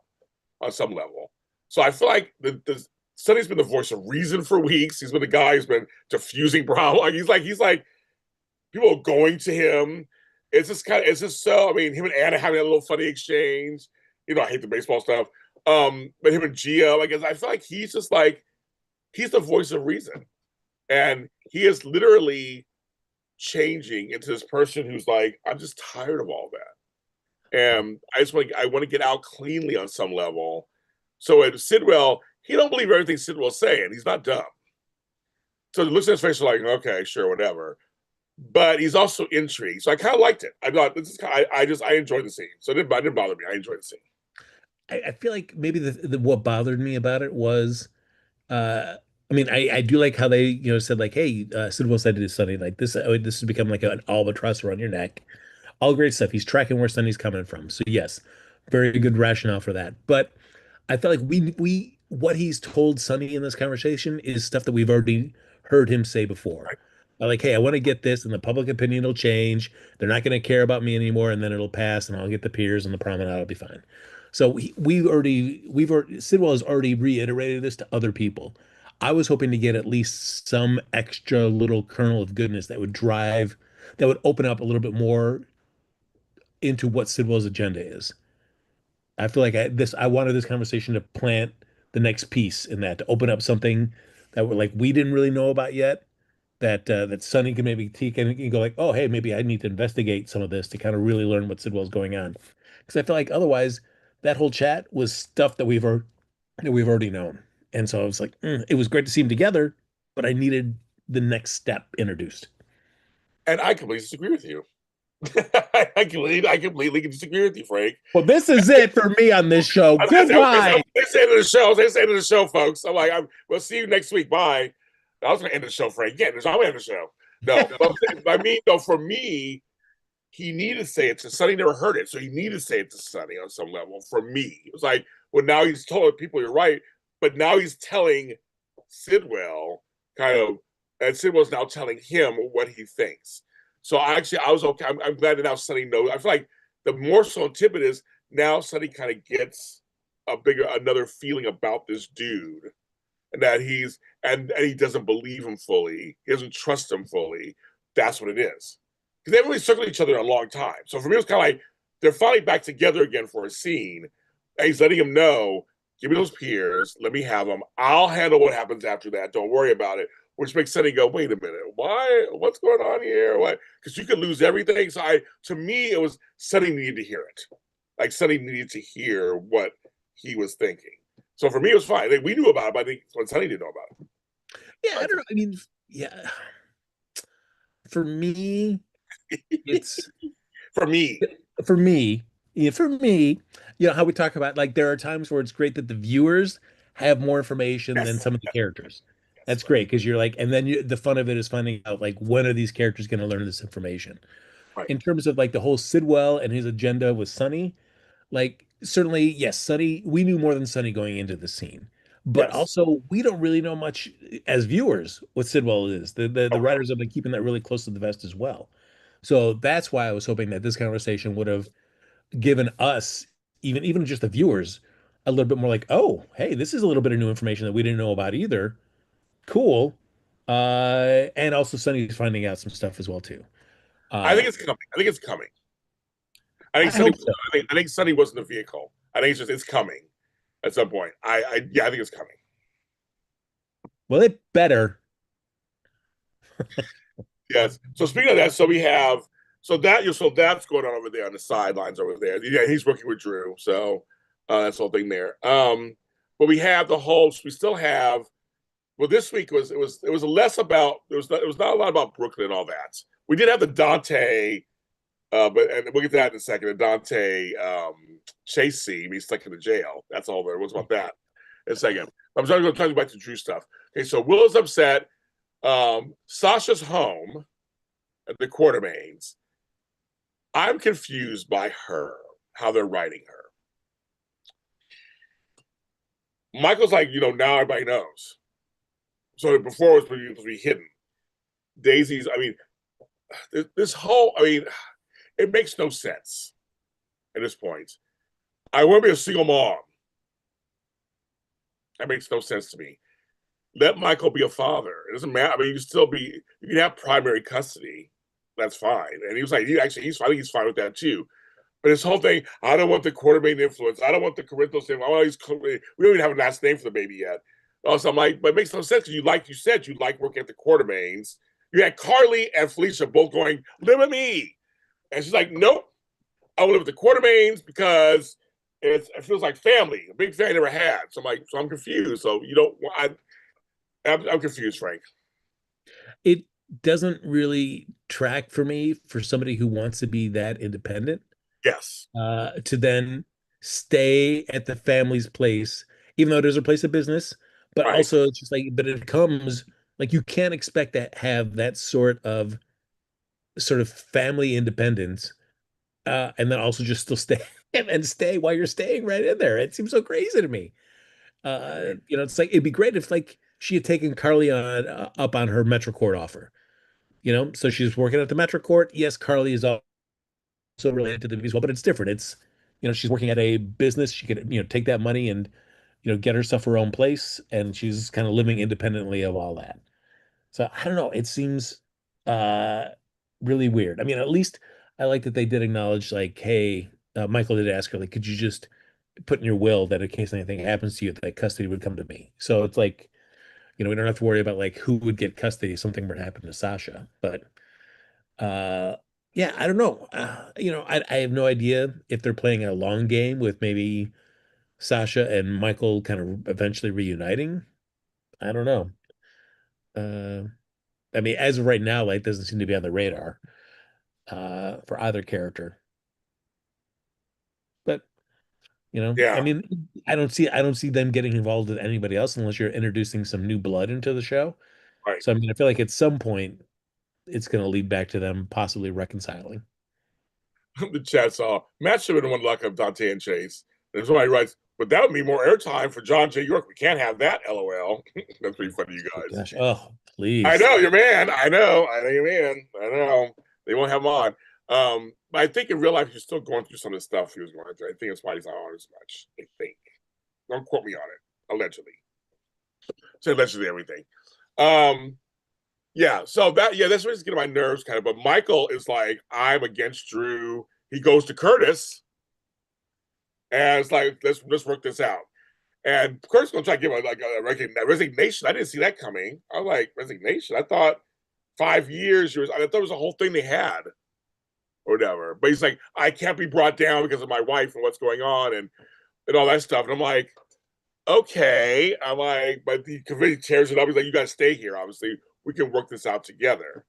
Speaker 1: on some level. So I feel like the Sonny's been the voice of reason for weeks. He's been the guy who's been diffusing problems. He's like people are going to him. It's just so. I mean, him and Anna having a little funny exchange. I hate the baseball stuff. But him and Gio, I feel like he's just like he's the voice of reason, and he is literally changing into this person who's like, I'm just tired of all that, and I want to get out cleanly on some level. So at Sidwell, he don't believe everything Sidwell's saying. He's not dumb. So he looks at his face like, okay, sure, whatever. But he's also intrigued. So I kind of liked it. I thought this is I enjoyed the scene. So it didn't bother me. I enjoyed the scene.
Speaker 2: I feel like maybe the what bothered me about it was I mean I do like how they said like, hey, Sidwell said to his Sonny like this has become like an albatross around your neck. All great stuff. He's tracking where Sonny's coming from. So yes, very good rationale for that. But I felt like we what he's told Sonny in this conversation is stuff that we've already heard him say before.
Speaker 1: Right.
Speaker 2: Like, hey, I want to get this, and the public opinion will change. They're not going to care about me anymore, and then it'll pass, and I'll get the peers and the promenade will be fine. So we've already Sidwell has already reiterated this to other people. I was hoping to get at least some extra little kernel of goodness that would open up a little bit more into what Sidwell's agenda is. I feel like I wanted this conversation to plant the next piece in that to open up something that we didn't really know about yet that Sonny can maybe take and go like, oh hey, maybe I need to investigate some of this to kind of really learn what Sidwell's going on. Because I feel like otherwise that whole chat was stuff that we've already known. And so I was like, it was great to see them together, but I needed the next step introduced.
Speaker 1: And I completely disagree with you. I completely disagree with you, Frank.
Speaker 2: Well, this is it for me on this show. Goodbye.
Speaker 1: They say to the show. They say to the show, folks. I'm like, we'll see you next week. Bye. I was going to end the show, Frank. Yeah, I'm going to end the show. No, but I mean, no, for me, he needed to say it to Sonny. Never heard it, so he needed to say it to Sonny on some level. For me, it was like, well, now he's told people you're right, but now he's telling Sidwell kind of, and Sidwell's now telling him what he thinks. So I was okay. I'm glad that now Sonny knows. I feel like the more so on Tippett is now Sonny kind of gets another feeling about this dude, and that and he doesn't believe him fully. He doesn't trust him fully. That's what it is. Because they haven't really circled each other in a long time. So for me, it was kind of like they're finally back together again for a scene. And he's letting him know, give me those peers, let me have them. I'll handle what happens after that. Don't worry about it. Which makes Sonny go, wait a minute, why? What's going on here? What? Because you could lose everything. So to me, it was Sonny needed to hear it. Like Sonny needed to hear what he was thinking. So for me, it was fine. We knew about it, but I think when Sonny didn't know about it.
Speaker 2: Yeah, I don't know. I mean, yeah, for me, it's
Speaker 1: For me,
Speaker 2: for me, yeah, for me, how we talk about like there are times where it's great that the viewers have more information than
Speaker 1: yes,
Speaker 2: some of the characters.
Speaker 1: yes,
Speaker 2: That's great because you're like, and then the fun of it is finding out like when are these characters going to learn this information.
Speaker 1: right,
Speaker 2: In terms of like the whole Sidwell and his agenda with Sonny, like certainly yes, Sonny, we knew more than Sonny going into the scene, but
Speaker 1: yes.
Speaker 2: also we don't really know much as viewers what Sidwell is. The
Speaker 1: Okay.
Speaker 2: writers have been keeping that really close to the vest as well. So that's why I was hoping that this conversation would have given us, even just the viewers, a little bit more like, oh, hey, this is a little bit of new information that we didn't know about either. Cool. And also Sunny's finding out some stuff as well too.
Speaker 1: I think
Speaker 2: Uh,
Speaker 1: it's coming. I think it's coming. I think
Speaker 2: I
Speaker 1: Sunny.
Speaker 2: hope so.
Speaker 1: I think Sunny wasn't the vehicle. I think it's coming at some point. Yeah, I think it's coming.
Speaker 2: Well, it better.
Speaker 1: Yes. So speaking of that, so that's going on over there on the sidelines over there. Yeah, he's working with Drew. So that's the whole thing there. But we have the whole. We still have. Well, this week it was less about it was not a lot about Brooklyn and all that. We did have the Dante, but and we'll get to that in a second. The Dante Chase scene. He's stuck in the jail. That's all there was about that. In a second. I'm trying to go back to Drew stuff. Okay, so Willow's upset. Sasha's home at the Quartermaines. I'm confused by her, how they're writing her. Michael's like, now everybody knows. So before it was supposed to be hidden. Daisy's, I mean, this whole, I mean, it makes no sense at this point. I want to be a single mom. That makes no sense to me. Let Michael be a father. It doesn't matter. I mean, you can have primary custody. That's fine. And he was like, he's fine. I think he's fine with that too. But this whole thing, I don't want the Quartermaine influence. I don't want the Corinthos influence. I want we don't even have a last name for the baby yet. So I'm like, but it makes no sense because you like working at the Quartermaines. You had Carly and Felicia both going, live with me. And she's like, nope, I will live with the Quartermaines because it feels like family, a big family I never had. So I'm confused. So I'm confused, Frank.
Speaker 2: It doesn't really track for me for somebody who wants to be that independent,
Speaker 1: Yes.
Speaker 2: to then stay at the family's place, even though it is a place of business, but
Speaker 1: Right.
Speaker 2: also it's just like, but it comes like you can't expect to have that sort of family independence, and then also just still stay and stay while you're staying right in there. It seems so crazy to me. It's like it'd be great if like she had taken Carly on up on her Metro Court offer. So she's working at the Metro Court. Yes, Carly is also related to the as well, but it's different. She's working at a business. She could, take that money and, get herself her own place, and she's kind of living independently of all that. So I don't know. It seems uh really weird. I mean, at least I like that they did acknowledge, like, hey, Michael did ask her, like, could you just put in your will that in case anything happens to you, that custody would come to me. So it's like, we don't have to worry about like who would get custody if something were to happen to Sasha. But uh yeah, I don't know. I have no idea if they're playing a long game with maybe Sasha and Michael kind of eventually reuniting. I don't know. Uh I mean, as of right now, like doesn't seem to be on the radar for either character. But I
Speaker 1: Yeah.
Speaker 2: mean, I don't see them getting involved with anybody else unless you're introducing some new blood into the show.
Speaker 1: Right.
Speaker 2: So I mean, I feel like at some point it's going to lead back to them possibly reconciling.
Speaker 1: The chat saw Matt should have been the one luck of Dante and Chase. And somebody writes, but that would mean more airtime for John J. York. We can't have that, LOL. That's pretty funny, you
Speaker 2: Oh,
Speaker 1: guys.
Speaker 2: gosh, oh
Speaker 1: I
Speaker 2: please.
Speaker 1: know you're man. I know you're man. I know they won't have him on. But I think in real life he's still going through some of the stuff he was going through. I think that's why he's not on as much. I think. Don't quote me on it. Allegedly. Say allegedly everything. Um, yeah. So that's what's getting my nerves kind of. But Michael is like, I'm against Drew. He goes to Curtis, and it's like, let's work this out. And Curtis gonna try to give a resignation. I didn't see that coming. I was like, resignation. I thought 5 years. I thought it was a whole thing they had or whatever. But he's like, I can't be brought down because of my wife and what's going on and all that stuff. And I'm like, okay. I'm like, but he completely tears it up. He's like, you got to stay here. Obviously, we can work this out together.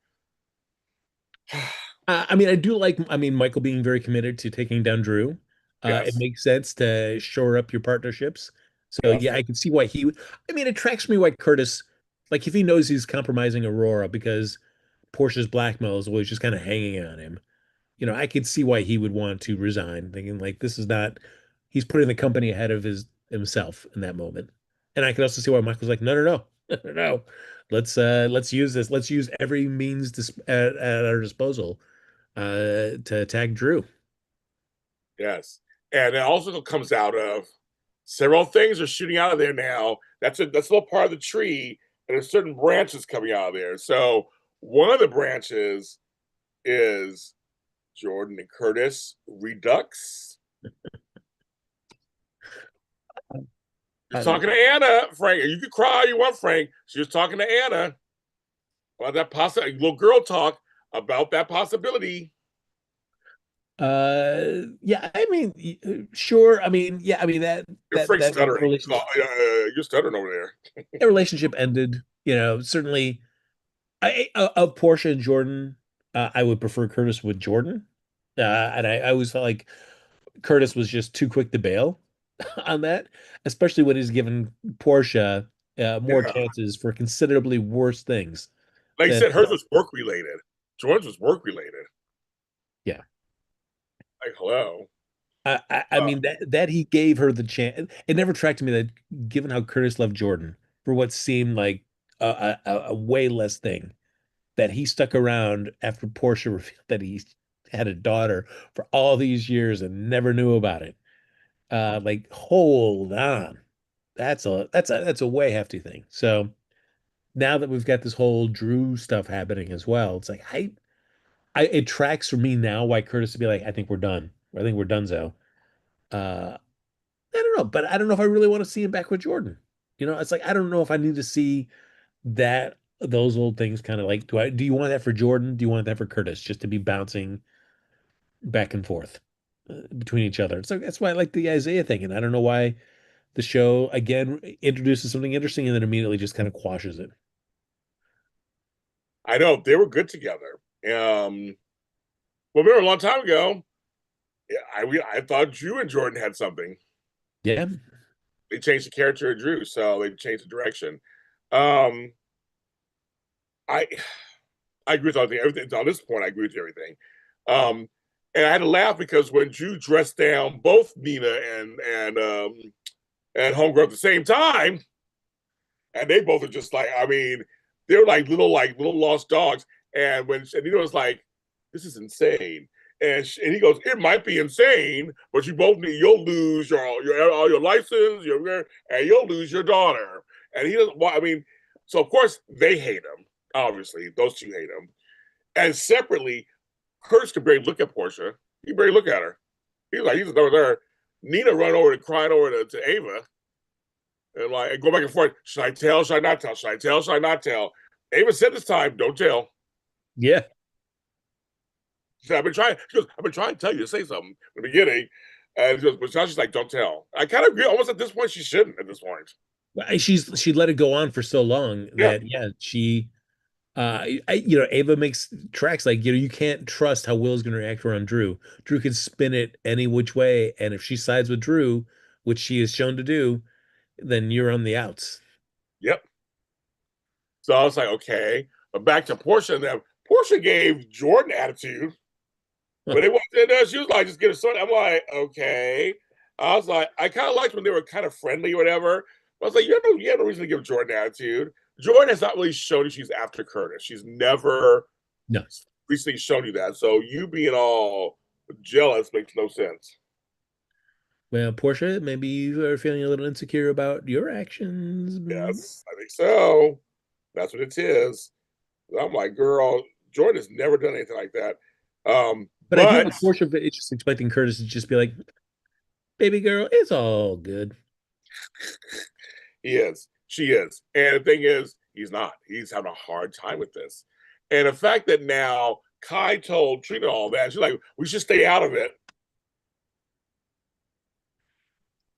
Speaker 2: I mean, I mean, Michael being very committed to taking down Drew. It
Speaker 1: Yes.
Speaker 2: makes sense to shore up your partnerships. So
Speaker 1: Yes.
Speaker 2: yeah, I can see why he would. I mean, it tracks me why Curtis, like if he knows he's compromising Aurora because Portia's blackmail is always just kind of hanging on him. I could see why he would want to resign, thinking like this is not, he's putting the company ahead of himself in that moment. And I could also see why Michael's like, no, no, no, no, no. Let's use this. Let's use every means at our disposal to attack Drew.
Speaker 1: Yes. And it also comes out of several things are shooting out of there now. That's a little part of the tree, and there's certain branches coming out of there. So one of the branches is Jordan and Curtis redux. She's
Speaker 2: I don't
Speaker 1: talking to
Speaker 2: know.
Speaker 1: Anna, Frank. You can cry you want, Frank. She was talking to Anna about that possible little girl talk about that possibility.
Speaker 2: Yeah, I mean, sure. I mean, yeah, I mean
Speaker 1: You're Frank
Speaker 2: that
Speaker 1: stuttering.
Speaker 2: relationship,
Speaker 1: You're stuttering over there.
Speaker 2: that relationship ended. Certainly, of Portia and Jordan, I would prefer Curtis with Jordan. And I always felt like Curtis was just too quick to bail on that, especially when he's given Portia more
Speaker 1: Yeah.
Speaker 2: chances for considerably worse things
Speaker 1: Like you
Speaker 2: than,
Speaker 1: said, hers was work related. Jordan's was work related.
Speaker 2: yeah.
Speaker 1: Like, hello.
Speaker 2: I
Speaker 1: Uh,
Speaker 2: mean that he gave her the chance. It never tracked to me that given how Curtis loved Jordan for what seemed like a way less thing, that he stuck around after Portia revealed that he had a daughter for all these years and never knew about it. Like, hold on. That's a way hefty thing. So now that we've got this whole Drew stuff happening as well, it's like it tracks for me now why Curtis would be like, I think we're done. I think we're donezo. Uh, I don't know, but I don't know if I really want to see him back with Jordan. It's like I don't know if I need to see that those old things kind of like do you want that for Jordan? Do you want that for Curtis? Just to be bouncing back and forth between each other. So that's why I like the Isaiah thing, and I don't know why the show again introduces something interesting and then immediately just kind of quashes it.
Speaker 1: I know they were good together. Well, remember a long time ago, yeah, I thought Drew and Jordan had something.
Speaker 2: Yeah.
Speaker 1: They changed the character of Drew, so they changed the direction. Um, I I agree with everything. On this point, I agree with everything. Um, and I had to laugh because when Drew dressed down both Nina and Homegirl at the same time, and they both are just like, I mean, they're like little lost dogs. And when Nina was like, "This is insane," and he goes, "It might be insane, but you'll lose all your license, and you'll lose your daughter." And he doesn't. Well, I mean, so of course they hate him. Obviously, those two hate him. And separately, Kurtz could barely look at Portia. He barely look at her. He's over there. Nina run over and crying over to Ava and like and go back and forth. Should I tell? Should I not tell? Should I tell? Should I not tell? Ava said this time, don't tell.
Speaker 2: Yeah.
Speaker 1: She said, I've been trying. She goes, I've been trying to tell you to say something in the beginning. And she goes, but now she's like, don't tell. I kind of agree. Almost at this point, she shouldn't at this point.
Speaker 2: She let it go on for so long
Speaker 1: Yeah.
Speaker 2: that yeah, she Ava makes tracks like you can't trust how Will's going to react around Drew. Drew can spin it any which way, and if she sides with Drew, which she is shown to do, then you're on the outs.
Speaker 1: Yep. So I was like, okay. But back to Portia and them. Portia gave Jordan attitude. But it wasn't, she was like, just get a son. I'm like, okay. I was like, I kind of liked when they were kind of friendly or whatever. I was like, you have no reason to give Jordan attitude. Jordan has not really shown you she's after Curtis. She's never
Speaker 2: No.
Speaker 1: recently shown you that. So you being all jealous makes no sense.
Speaker 2: Well, Portia, maybe you are feeling a little insecure about your actions.
Speaker 1: Yes, I think so. That's what it is. I'm like, girl, Jordan has never done anything like that.
Speaker 2: But I do
Speaker 1: But
Speaker 2: like Portia it's just expecting Curtis to just be like, baby girl, it's all good.
Speaker 1: he is. She is. And the thing is, he's not. He's having a hard time with this. And the fact that now Kai told Trina all that, she's like, we should stay out of it.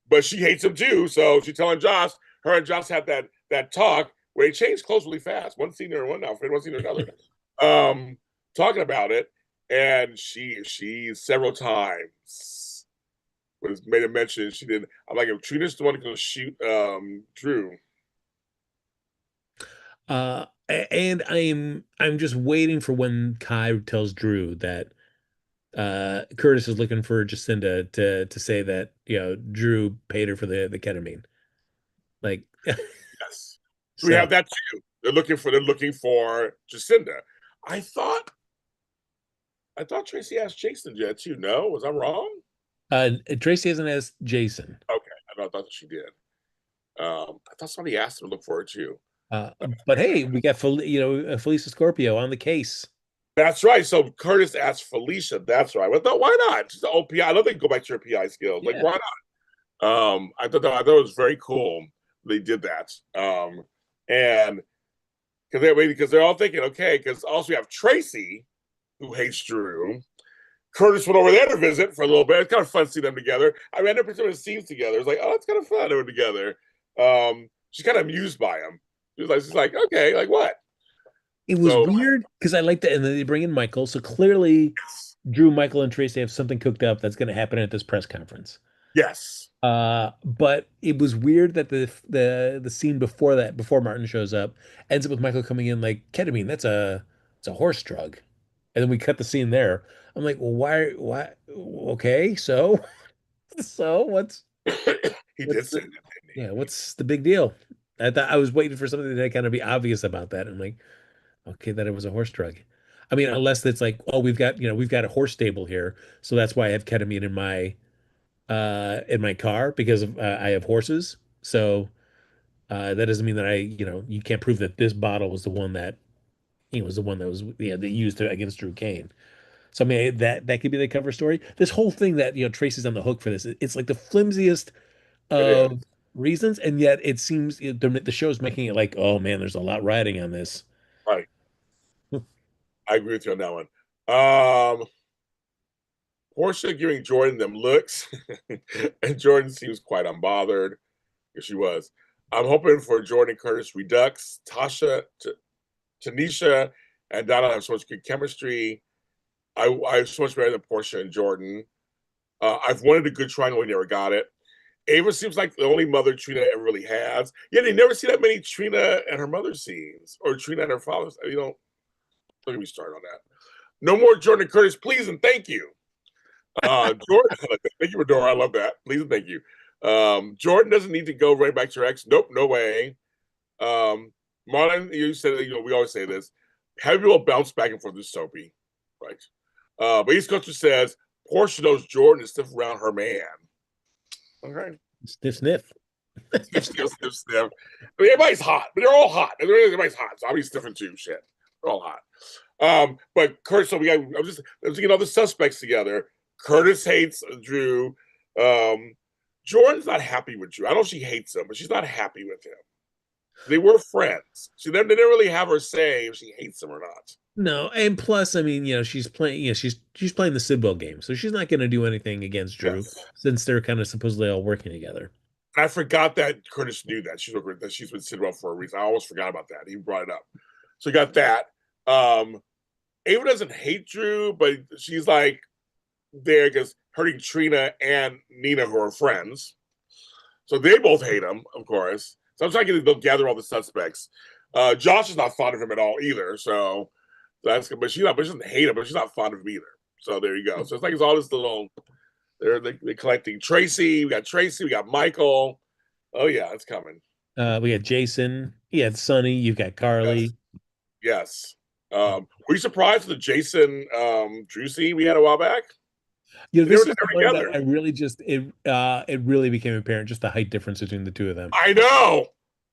Speaker 1: But she hates him too. So she's telling Josh, her and Josh had that talk where they changed clothes really fast. One scene in one outfit, one scene in another. Um, talking about it. And she several times was made a mention. She did. I'm like, if Trina's the one going to shoot Drew,
Speaker 2: And I'm just waiting for when Kai tells Drew that Curtis is looking for Jacinda to say that Drew paid her for the ketamine. Like,
Speaker 1: yes. So we
Speaker 2: so
Speaker 1: have that too. They're looking for Jacinda. I thought I thought Tracy asked Jason that too. No, was I wrong?
Speaker 2: Tracy hasn't asked Jason.
Speaker 1: Okay, I thought she did. I thought somebody asked him to look for it too.
Speaker 2: Uh, but hey, we got Felicia Scorpio on the case.
Speaker 1: That's right. So Curtis asked Felicia. That's right. Well, no, why not? She's an OPI. I love they go back to your PI skills. Like,
Speaker 2: Yeah.
Speaker 1: why not? I thought it was very cool. They did that. And because they're all thinking, okay, because also we have Tracy, who hates Drew. Curtis went over there to visit for a little bit. It's kind of fun to see them together. I mean, I never put the scenes together. It's like, oh, it's kind of fun they were together. She's kind of amused by him. She's like, okay, like what?
Speaker 2: It was
Speaker 1: So
Speaker 2: weird because I like that, and then they bring in Michael. So clearly, Drew, Michael, and Tracy have something cooked up that's going to happen at this press conference.
Speaker 1: yes,
Speaker 2: But it was weird that the scene before that, before Martin shows up, ends up with Michael coming in like ketamine. It's a horse drug, and then we cut the scene there. I'm like, well, why? Okay, so so
Speaker 1: he did
Speaker 2: what's
Speaker 1: say
Speaker 2: the
Speaker 1: that, didn't
Speaker 2: yeah, what's the big deal? I thought I was waiting for something to kind of be obvious about that. I'm like, okay, that it was a horse drug. I mean, unless it's like, oh, we've got a horse stable here, so that's why I have ketamine in my car because I have horses. So that doesn't mean that you can't prove that this bottle was the one that was the one that was they used against Drew Kane. So I mean that could be the cover story. This whole thing that Tracy's on the hook for this, it's like the flimsiest
Speaker 1: he? It is
Speaker 2: of reasons, and yet it seems the show's making it like, oh man, there's a lot riding on this.
Speaker 1: right. I agree with you on that one. Um, Portia giving Jordan them looks, and Jordan seems quite unbothered. Yes, she was. I'm hoping for Jordan Curtis Redux, Tanisha, and Donna have so much good chemistry. I have so much better than Portia and Jordan. I've wanted a good triangle, we never got it. Ava seems like the only mother Trina ever really has. Yeah, they never see that many Trina and her mother scenes, or Trina and her father. Don't get me started on that. No more Jordan Curtis, please and thank you. Jordan, thank you, Dora. I love that. Please and thank you. Jordan doesn't need to go right back to her ex. Nope, no way. Marlon, you said we always say this. Have people bounce back and forth with Soapy, right? But East Coaster says Portia knows Jordan is stiff around her man. Okay.
Speaker 2: Sniff, sniff.
Speaker 1: Sniff. I mean, everybody's hot, but they're all hot. Everybody's hot, so I'll be sniffing too. Shit, they're all hot. But Curtis, so I'm just getting all the suspects together. Curtis hates Drew. Jordan's not happy with Drew. I don't know if she hates him, but she's not happy with him. They were friends. They didn't really have her say if she hates him or not.
Speaker 2: No, and plus, I mean, she's playing, she's playing the Sidwell game, so she's not going to do anything against Drew
Speaker 1: Yes.
Speaker 2: since they're kind of supposedly all working together.
Speaker 1: And I forgot that Curtis knew that she's with Sidwell for a reason. I almost forgot about that. He brought it up. So you got that. Ava doesn't hate Drew, but she's like there because hurting Trina and Nina, who are friends. So they both hate him, of course. So I'm trying to gather all the suspects. Josh is not fond of him at all either. So that's good. But she doesn't hate him, but she's not fond of him either. So there you go. So it's like it's all this little. They're collecting Tracy. We got Tracy. We got Michael. Oh yeah, it's coming.
Speaker 2: We got Jason. You had Sonny. You've got Carly.
Speaker 1: Yes. Were you surprised with the Jason Drew scene we had a while back?
Speaker 2: This is the one that I really it really became apparent just the height difference between the two of them.
Speaker 1: I know.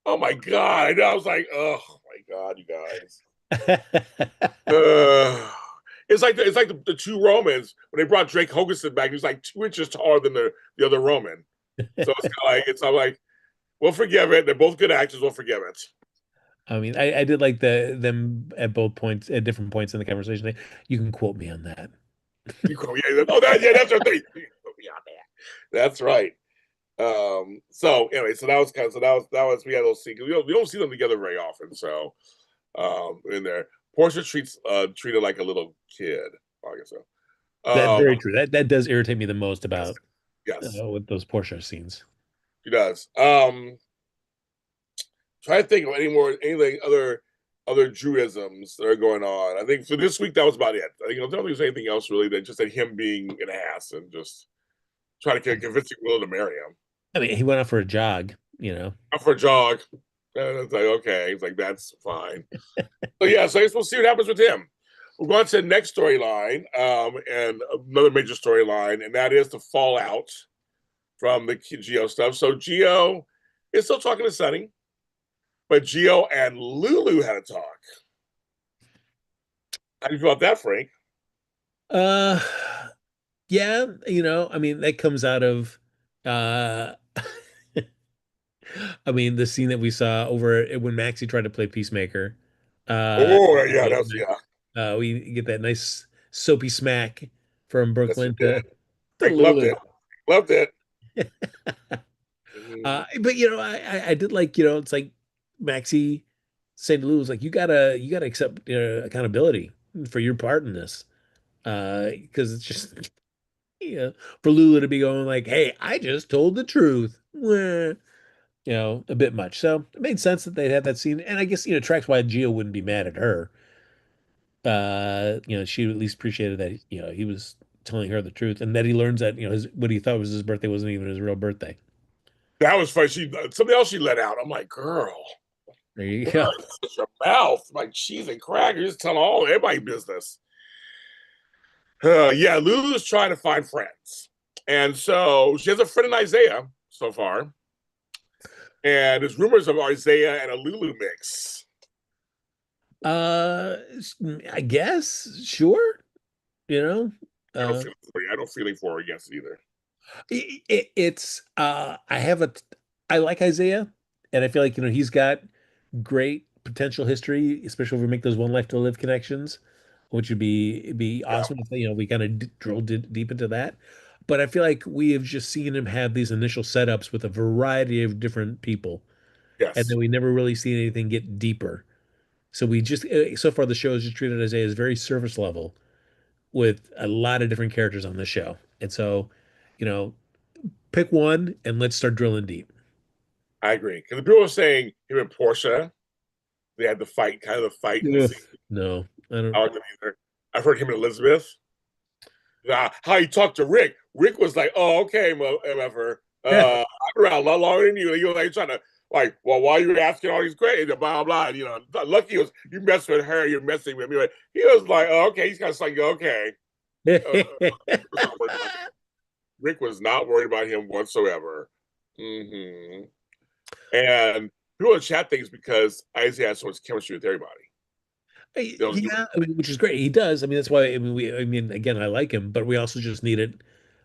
Speaker 1: Oh my god! I know. I was like, oh my god, you guys. It's like the two Romans when they brought Drake Hogerson back. He was like 2 inches taller than the other Roman. So I'm like, we'll forgive it. They're both good actors. We'll forgive it.
Speaker 2: I mean, I did like them at both points, at different points in the conversation. You can quote me on that.
Speaker 1: That's our thing. That's right. So anyway, so that was we had those scenes. We don't see them together very often. So in there, Portia treats Trina like a little kid. I guess so.
Speaker 2: That's very true. That does irritate me the most about
Speaker 1: yes
Speaker 2: with those Portia scenes.
Speaker 1: She does. Try to think of anything other Druidisms that are going on. I think for this week that was about it. I don't think there's anything else really than just that him being an ass and just trying to convince Will to marry him.
Speaker 2: I mean, he went out for a jog,
Speaker 1: Out for a jog. And it's like, okay. It's like, that's fine. So yeah, so I guess we'll see what happens with him. We're going to the next storyline, and another major storyline, and that is the fallout from the Geo stuff. So Geo is still talking to Sonny, but Geo and Lulu had a talk. How do you feel about that, Frank?
Speaker 2: Uh, yeah, I mean, that comes out of, uh, I mean, the scene that we saw over when Maxie tried to play Peacemaker.
Speaker 1: Oh yeah, that's yeah,
Speaker 2: We get that nice soapy smack from
Speaker 1: yes you
Speaker 2: Brooklyn
Speaker 1: did.
Speaker 2: to
Speaker 1: Frank loved
Speaker 2: Lulu.
Speaker 1: it. Loved it. Mhm.
Speaker 2: But I did like, it's like Maxie saying to Lulu, was like, you gotta accept accountability for your part in this. Because it's just for Lulu to be going like, hey, I just told the truth. Meh, a bit much. So it made sense that they'd have that scene. And I guess, tracks why Gio wouldn't be mad at her. She at least appreciated that, he was telling her the truth and that he learns that, what he thought was his birthday wasn't even his real birthday.
Speaker 1: That was funny. She something else she let out. I'm like, girl,
Speaker 2: There you
Speaker 1: what
Speaker 2: go.
Speaker 1: is your mouth? Like cheese and crackers, just telling all everybody business. Yeah, Lulu's trying to find friends, and so she has a friend in Isaiah so far, and there's rumors of Isaiah and a Lulu mix.
Speaker 2: Uh, I guess, sure. You know,
Speaker 1: I don't
Speaker 2: uh,
Speaker 1: feel for you. I don't feeling for her against it either.
Speaker 2: I have I like Isaiah, and I feel like he's got great potential history, especially if we make those one life to live connections, which would be it'd be
Speaker 1: Yeah.
Speaker 2: awesome if we kind of drilled deep into that. But I feel like we have just seen him have these initial setups with a variety of different people, and
Speaker 1: Yes,
Speaker 2: then we never really see anything get deeper. So we just so far the show has just treated Isaiah as very surface level with a lot of different characters on the show. And so, you know, pick one and let's start drilling deep.
Speaker 1: I agree. Because the people were saying him and Portia, they had the fight, kind of the fight in the
Speaker 2: Ugh.
Speaker 1: scene.
Speaker 2: No, I
Speaker 1: I
Speaker 2: don't.
Speaker 1: like them either. I've heard him and Elizabeth. How he talked to Rick. Rick was like, "Oh, okay, whatever. I'm around a lot longer than you." You know, like trying to like, well, why are you asking all these questions? Blah blah. Blah. Lucky was you mess with her, you're messing with me. Like, he was like, oh, "Okay," he's kind of like, "Okay." Uh, Rick was not worried about him whatsoever. Hmm. And people in chat things because Isaac has so much chemistry with everybody.
Speaker 2: Yeah, I mean, which is great. He does. I mean, that's why. I mean, again, I like him, but we also just need it.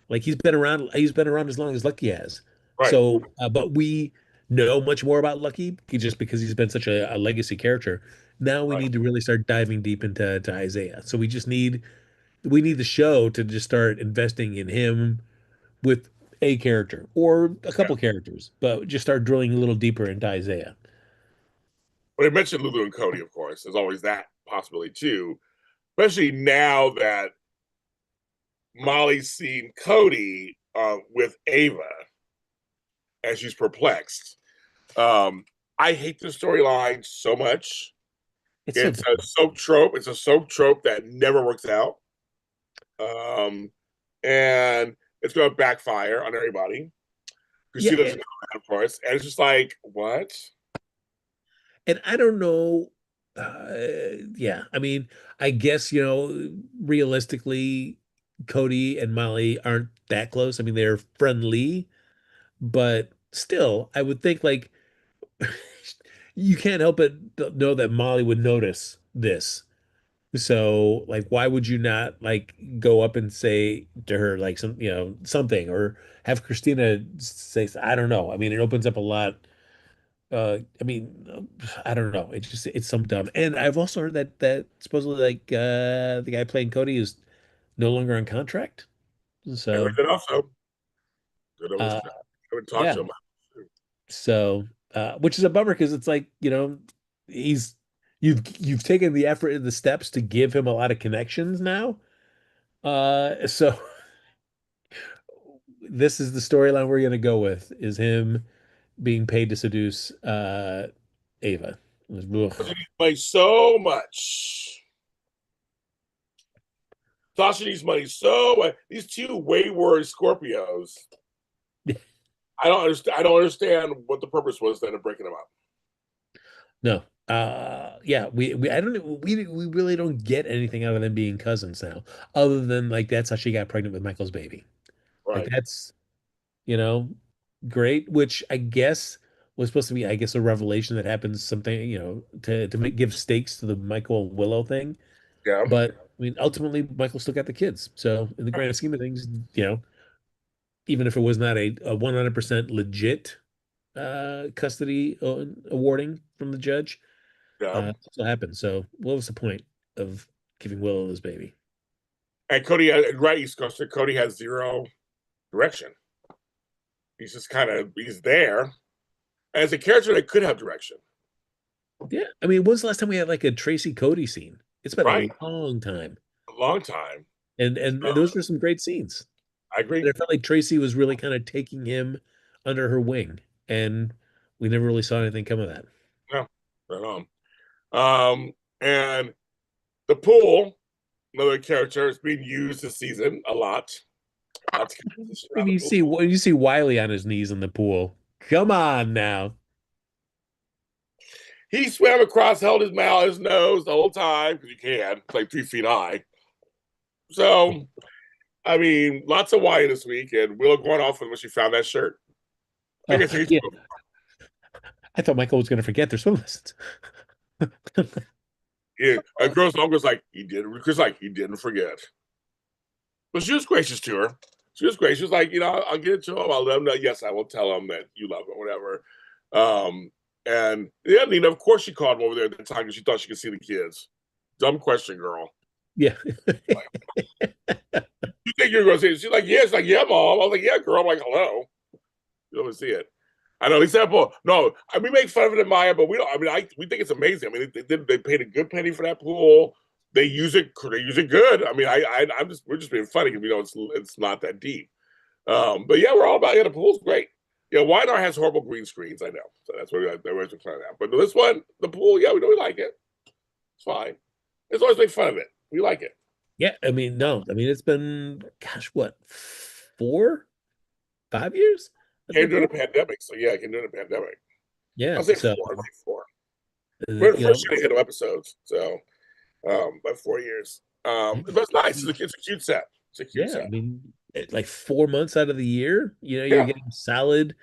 Speaker 2: Like he's been around. He's been around as long as Lucky has.
Speaker 1: Right.
Speaker 2: So, but we know much more about Lucky just because he's been such a legacy character. Now we
Speaker 1: Right.
Speaker 2: need to really start diving deep into Isaiah. So we need the show to just start investing in him with a character or a
Speaker 1: Yeah.
Speaker 2: couple characters, but just start drilling a little deeper into Isaiah.
Speaker 1: But I mentioned Lulu and Cody, of course. There's always that possibility too, especially now that Molly's seen Cody with Ava and she's perplexed. Um, I hate the storyline so much.
Speaker 2: It's so
Speaker 1: It's a
Speaker 2: dumb.
Speaker 1: soap trope. It's a soap trope that never works out. Um, and it's going to backfire on everybody.
Speaker 2: Yeah,
Speaker 1: Christina doesn't know that, of course. And it's just like, what?
Speaker 2: and I don't know. Yeah, I mean, I guess, realistically, Cody and Molly aren't that close. I mean, they're friendly, but still, I would think like you can't help but know that Molly would notice this. So, like, why would you not like go up and say to her like something or have Christina say, I don't know. I mean, it opens up a lot. I mean, I don't know. It's some dumb. And I've also heard that supposedly like the guy playing Cody is no longer on contract.
Speaker 1: I heard
Speaker 2: So,
Speaker 1: that also. Good of us.
Speaker 2: uh,
Speaker 1: I haven't talked
Speaker 2: yeah.
Speaker 1: to him.
Speaker 2: So, which is a bummer because it's like, he's you've taken the effort and the steps to give him a lot of connections now. So this is the storyline we're gonna go with is him being paid to seduce Ava. Ugh.
Speaker 1: Like so much. Sasha needs money so much. These two wayward Scorpios. I don't understand. I don't understand what the purpose was then of breaking them up.
Speaker 2: No. Yeah, we I don't we really don't get anything out of them being cousins now, other than like that's how she got pregnant with Michael's baby. Like
Speaker 1: Right.
Speaker 2: that's, you know, great, which I guess was supposed to be, a revelation that happens something, to give stakes to the Michael and Willow thing.
Speaker 1: Yeah,
Speaker 2: But I mean, ultimately, Michael still got the kids. So in the grand scheme of things, you know, even if it was not a 100% legit custody awarding from the judge,
Speaker 1: yeah.
Speaker 2: it still happened. So what was the point of giving Willow this baby?
Speaker 1: And Cody, right? Cody has zero direction. He's just kind of he's there. As a character that could have direction,
Speaker 2: Yeah, I mean, when's the last time we had like a Tracy Cody scene? It's been
Speaker 1: right?
Speaker 2: a long time,
Speaker 1: A long time.
Speaker 2: and
Speaker 1: So,
Speaker 2: those were some great scenes.
Speaker 1: I
Speaker 2: And
Speaker 1: agree.
Speaker 2: it felt like Tracy was really kind of taking him under her wing, and we never really saw anything come of that.
Speaker 1: Yeah, right on. And the pool, another character, is being used this season a lot. Lots of competition
Speaker 2: When
Speaker 1: around the
Speaker 2: you
Speaker 1: pool.
Speaker 2: see when you see Wiley on his knees in the pool, come on now.
Speaker 1: He swam across, held his mouth, his nose the whole time because you can. It's like 3 feet high. So, I mean, lots of wine this week, and Willow going off when she found that shirt. I
Speaker 2: Oh
Speaker 1: guess he's
Speaker 2: yeah, I thought Michael was going to forget their swim lessons.
Speaker 1: yeah. A girl's uncle was like, he didn't. Chris like he didn't forget. But she was gracious to her. She was gracious. She was like, I'll get it to him. I'll let him know. Yes, I will tell him that you love him, whatever. And yeah, Nina, of course, she called him over there at the time because she thought she could see the kids. Dumb question, girl.
Speaker 2: Yeah.
Speaker 1: Like, you think you're going to see it? She's like, yeah. She's like, yeah, mom. I was like, yeah, girl. I'm like, hello. You don't see it. I know. Example. No, we make fun of it in Maya, but we don't. I mean, we think it's amazing. I mean, they paid a good penny for that pool. They use it. They use it good. I mean, I'm just we're just being funny because we know it's not that deep. But yeah, we're all about the pool's great. Yeah, Weinar has horrible green screens. I know, so that's what we're trying to have. But this one, the pool, yeah, we know we like it. It's fine. It's always make fun of it. We like it.
Speaker 2: Yeah, I mean, no, I mean it's been gosh, what, 4, 5 years at
Speaker 1: Came
Speaker 2: that
Speaker 1: during
Speaker 2: point?
Speaker 1: the pandemic, so yeah, came during the pandemic.
Speaker 2: Yeah,
Speaker 1: I'll say
Speaker 2: so
Speaker 1: 4. I'll say 4. We're in the
Speaker 2: you
Speaker 1: first
Speaker 2: know,
Speaker 1: year of episodes, so by 4 years. But it's nice. It's a cute set. It's a cute
Speaker 2: yeah, I
Speaker 1: set.
Speaker 2: mean, like 4 months out of the year, you're
Speaker 1: Yeah,
Speaker 2: getting solid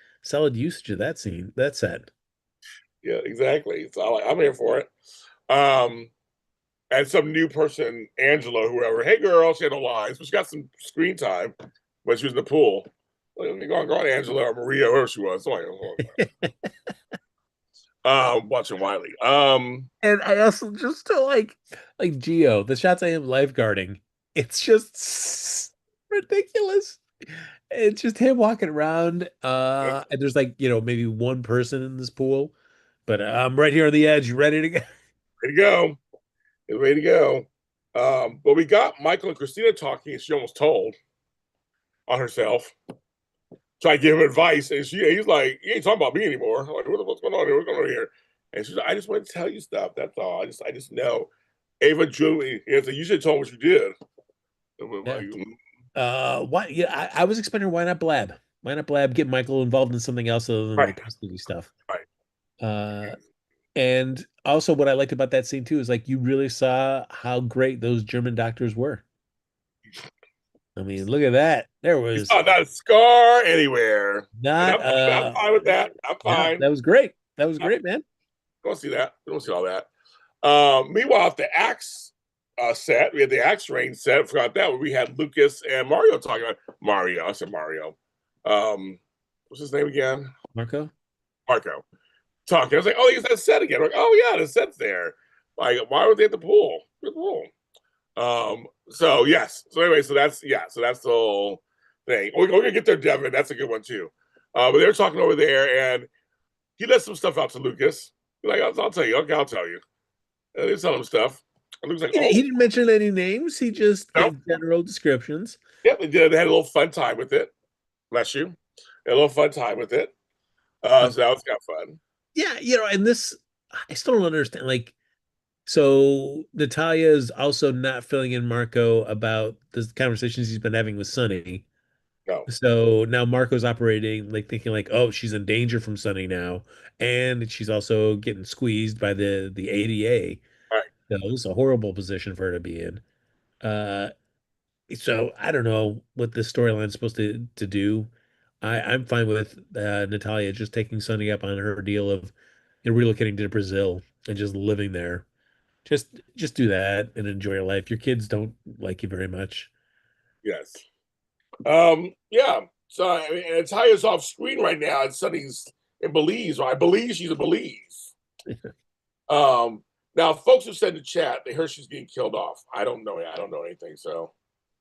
Speaker 2: usage of that scene, that set.
Speaker 1: yeah, exactly. So I'm here for it. Um, and some new person, Angela, whoever. Hey, girl, she had no lines, but she got some screen time when she was in the pool. Let me go on Angela or Maria, whoever she was. Watching Wiley.
Speaker 2: And I also just don't like Geo, the shots I am lifeguarding. It's just ridiculous. It's just him walking around. And there's like, maybe one person in this pool, but I'm right here on the edge, ready to go.
Speaker 1: Ready to go. Ready to go. But we got Michael and Christina talking, and she almost told on herself. So I give him advice, and he's like, "You ain't talking about me anymore." I'm like, what's going on here? What's going on here? And she's like, "I just want to tell you stuff. That's all. I just know." Ava Julie, you should have told me what you did.
Speaker 2: Yeah.
Speaker 1: Like,
Speaker 2: Why? Yeah, I was expecting why not Blab? Why not Blab get Michael involved in something else other than the
Speaker 1: right,
Speaker 2: custody stuff?
Speaker 1: right.
Speaker 2: Uh, and also what I liked about that scene too is like you really saw how great those German doctors were. I mean, look at that. There
Speaker 1: You
Speaker 2: was
Speaker 1: saw not a scar anywhere, and
Speaker 2: not
Speaker 1: I'm fine with that. I'm
Speaker 2: yeah,
Speaker 1: fine.
Speaker 2: that was great. That was
Speaker 1: I
Speaker 2: great, man.
Speaker 1: don't see that. I don't see all that. Meanwhile, at the Axe set, we had the Axe Rain set. I forgot that. We had Lucas and Mario talking about Mario. I said Mario. What's his name again?
Speaker 2: Marco?
Speaker 1: Marco. Talking. I was like, oh, he's that set again. I'm like, oh yeah, the set's there. Like, why were they at the pool? The pool. So yes. So anyway, so that's the whole thing. We're gonna get there, Devin. That's a good one too. But they're talking over there, and he let some stuff out to Lucas. He's like, I'll tell you. Okay, I'll tell you. They tell him stuff. And Luke's like,
Speaker 2: He
Speaker 1: oh,
Speaker 2: didn't mention any names. He just
Speaker 1: no.
Speaker 2: gave general descriptions.
Speaker 1: Yeah, they did. They had a little fun time with it. Bless you. A little fun time with it. So that was kind of fun.
Speaker 2: Yeah, and this I still don't understand. Like, so Natalia is also not filling in Marco about the conversations he's been having with Sonny.
Speaker 1: No.
Speaker 2: So now Marco's operating like thinking like, oh, she's in danger from Sonny now, and she's also getting squeezed by the ADA.
Speaker 1: All right.
Speaker 2: So it's a horrible position for her to be in. Uh, so I don't know what this storyline is supposed to do. I'm fine with Natalia just taking Sonny up on her deal of relocating to Brazil and just living there. Just do that and enjoy your life. Your kids don't like you very much.
Speaker 1: Yes. Yeah. So I mean, and Taya's off screen right now, and Sunny's in Belize, or I believe she's in Belize. Um, Now folks have said in the chat they heard she's getting killed off. I don't know. I don't know anything. So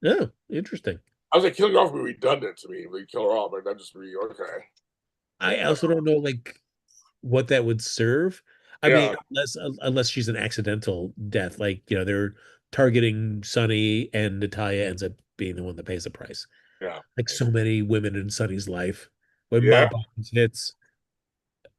Speaker 2: Oh, interesting.
Speaker 1: I was like, killing her off would be redundant to me. We kill her off, but that just be okay.
Speaker 2: I
Speaker 1: But
Speaker 2: also don't know like what that would serve. I mean,
Speaker 1: yeah,
Speaker 2: unless she's an accidental death, like they're targeting Sunny and Natalia ends up being the one that pays the price.
Speaker 1: yeah,
Speaker 2: Like so
Speaker 1: maybe.
Speaker 2: many women in Sunny's life. When
Speaker 1: Yeah.
Speaker 2: Bob Barnes hits,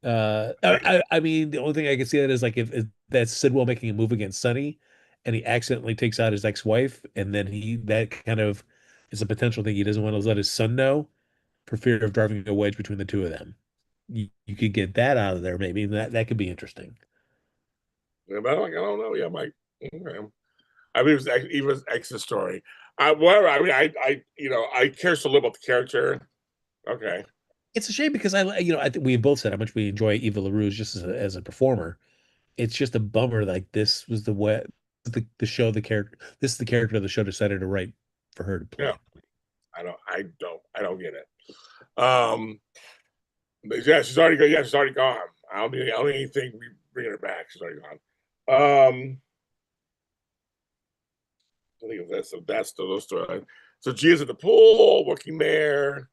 Speaker 2: I mean, the only thing I can see that is like if that's Sidwell making a move against Sunny, and he accidentally takes out his ex-wife, and then that kind of is a potential thing he doesn't want to let his son know for fear of driving a wedge between the two of them. You could get that out of there, maybe. That could be interesting.
Speaker 1: Yeah, but I don't know. Yeah, Mike. Okay. I mean, it was ex's story. Whatever. I mean, I care so little about the character. Okay.
Speaker 2: It's a shame because I think we both said how much we enjoy Eva LaRue just as a performer. It's just a bummer. Like this was the way the show, the character. This is the character the show decided to write for her to
Speaker 1: Yeah.
Speaker 2: play.
Speaker 1: I don't get it. Um. But yeah, she's already gone. Yeah, she's already gone. I don't even think we bring her back. She's already gone. I think that's those storylines. So Gia's at the pool, working there.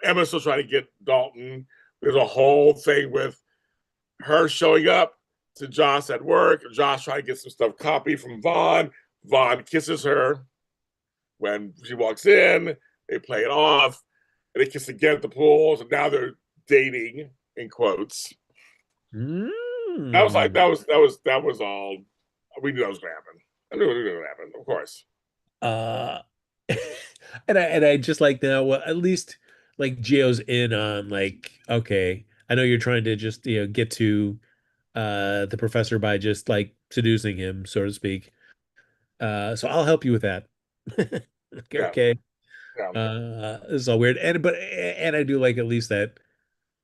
Speaker 1: Emma's still trying to get Dalton. There's a whole thing with her showing up to Josh at work. Josh trying to get some stuff copied from Vaughn. Vaughn kisses her when she walks in. They play it off, and they kiss again at the pool. So now they're dating in quotes. That was like
Speaker 2: Mm.
Speaker 1: that was all. We knew that was going to happen. I knew it was going to happen, of course.
Speaker 2: Uh, and I just like now. Well, at least like Geo's in on like okay. I know you're trying to just get to the professor by just like seducing him, so to speak. So I'll help you with that.
Speaker 1: Yeah,
Speaker 2: Okay.
Speaker 1: yeah,
Speaker 2: This is all weird. And I do like at least that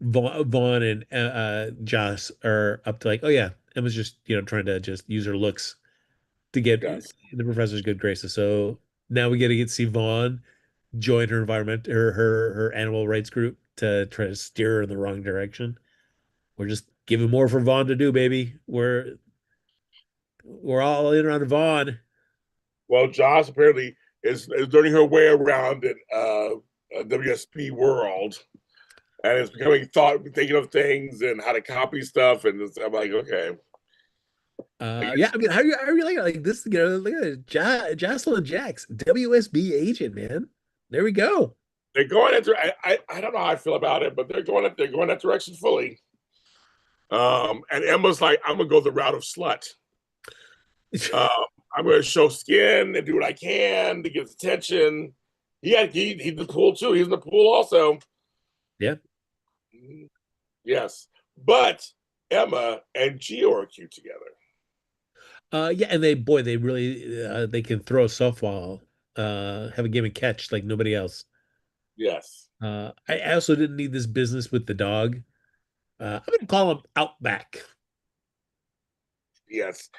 Speaker 2: Vaughn and Joss are up to like, oh yeah, Emma's just trying to just use her looks to get
Speaker 1: yes.
Speaker 2: the professor's good graces. So now we get to see Vaughn join her her animal rights group to try to steer her in the wrong direction. We're just giving more for Vaughn to do, baby. We're all in on Vaughn.
Speaker 1: Well, Josh apparently is learning her way around in WSP world, and is becoming thinking of things and how to copy stuff. And I'm like, okay, I
Speaker 2: Yeah,
Speaker 1: guess
Speaker 2: I mean, how are you like this? Look at it. Jocelyn Jax, WSB agent, man. There we go.
Speaker 1: they're going into. I don't know how I feel about it, but they're going that direction fully. And Emma's like, I'm gonna go the route of slut. Uh, I'm gonna show skin and do what I can to get attention. He's in the pool too. He's in the pool also.
Speaker 2: Yeah.
Speaker 1: Yes, but Emma and Gio are cute together.
Speaker 2: Yeah, and they really they can throw a softball, have a game and catch like nobody else.
Speaker 1: Yes,
Speaker 2: I also didn't need this business with the dog. I'm gonna call him Outback.
Speaker 1: yes,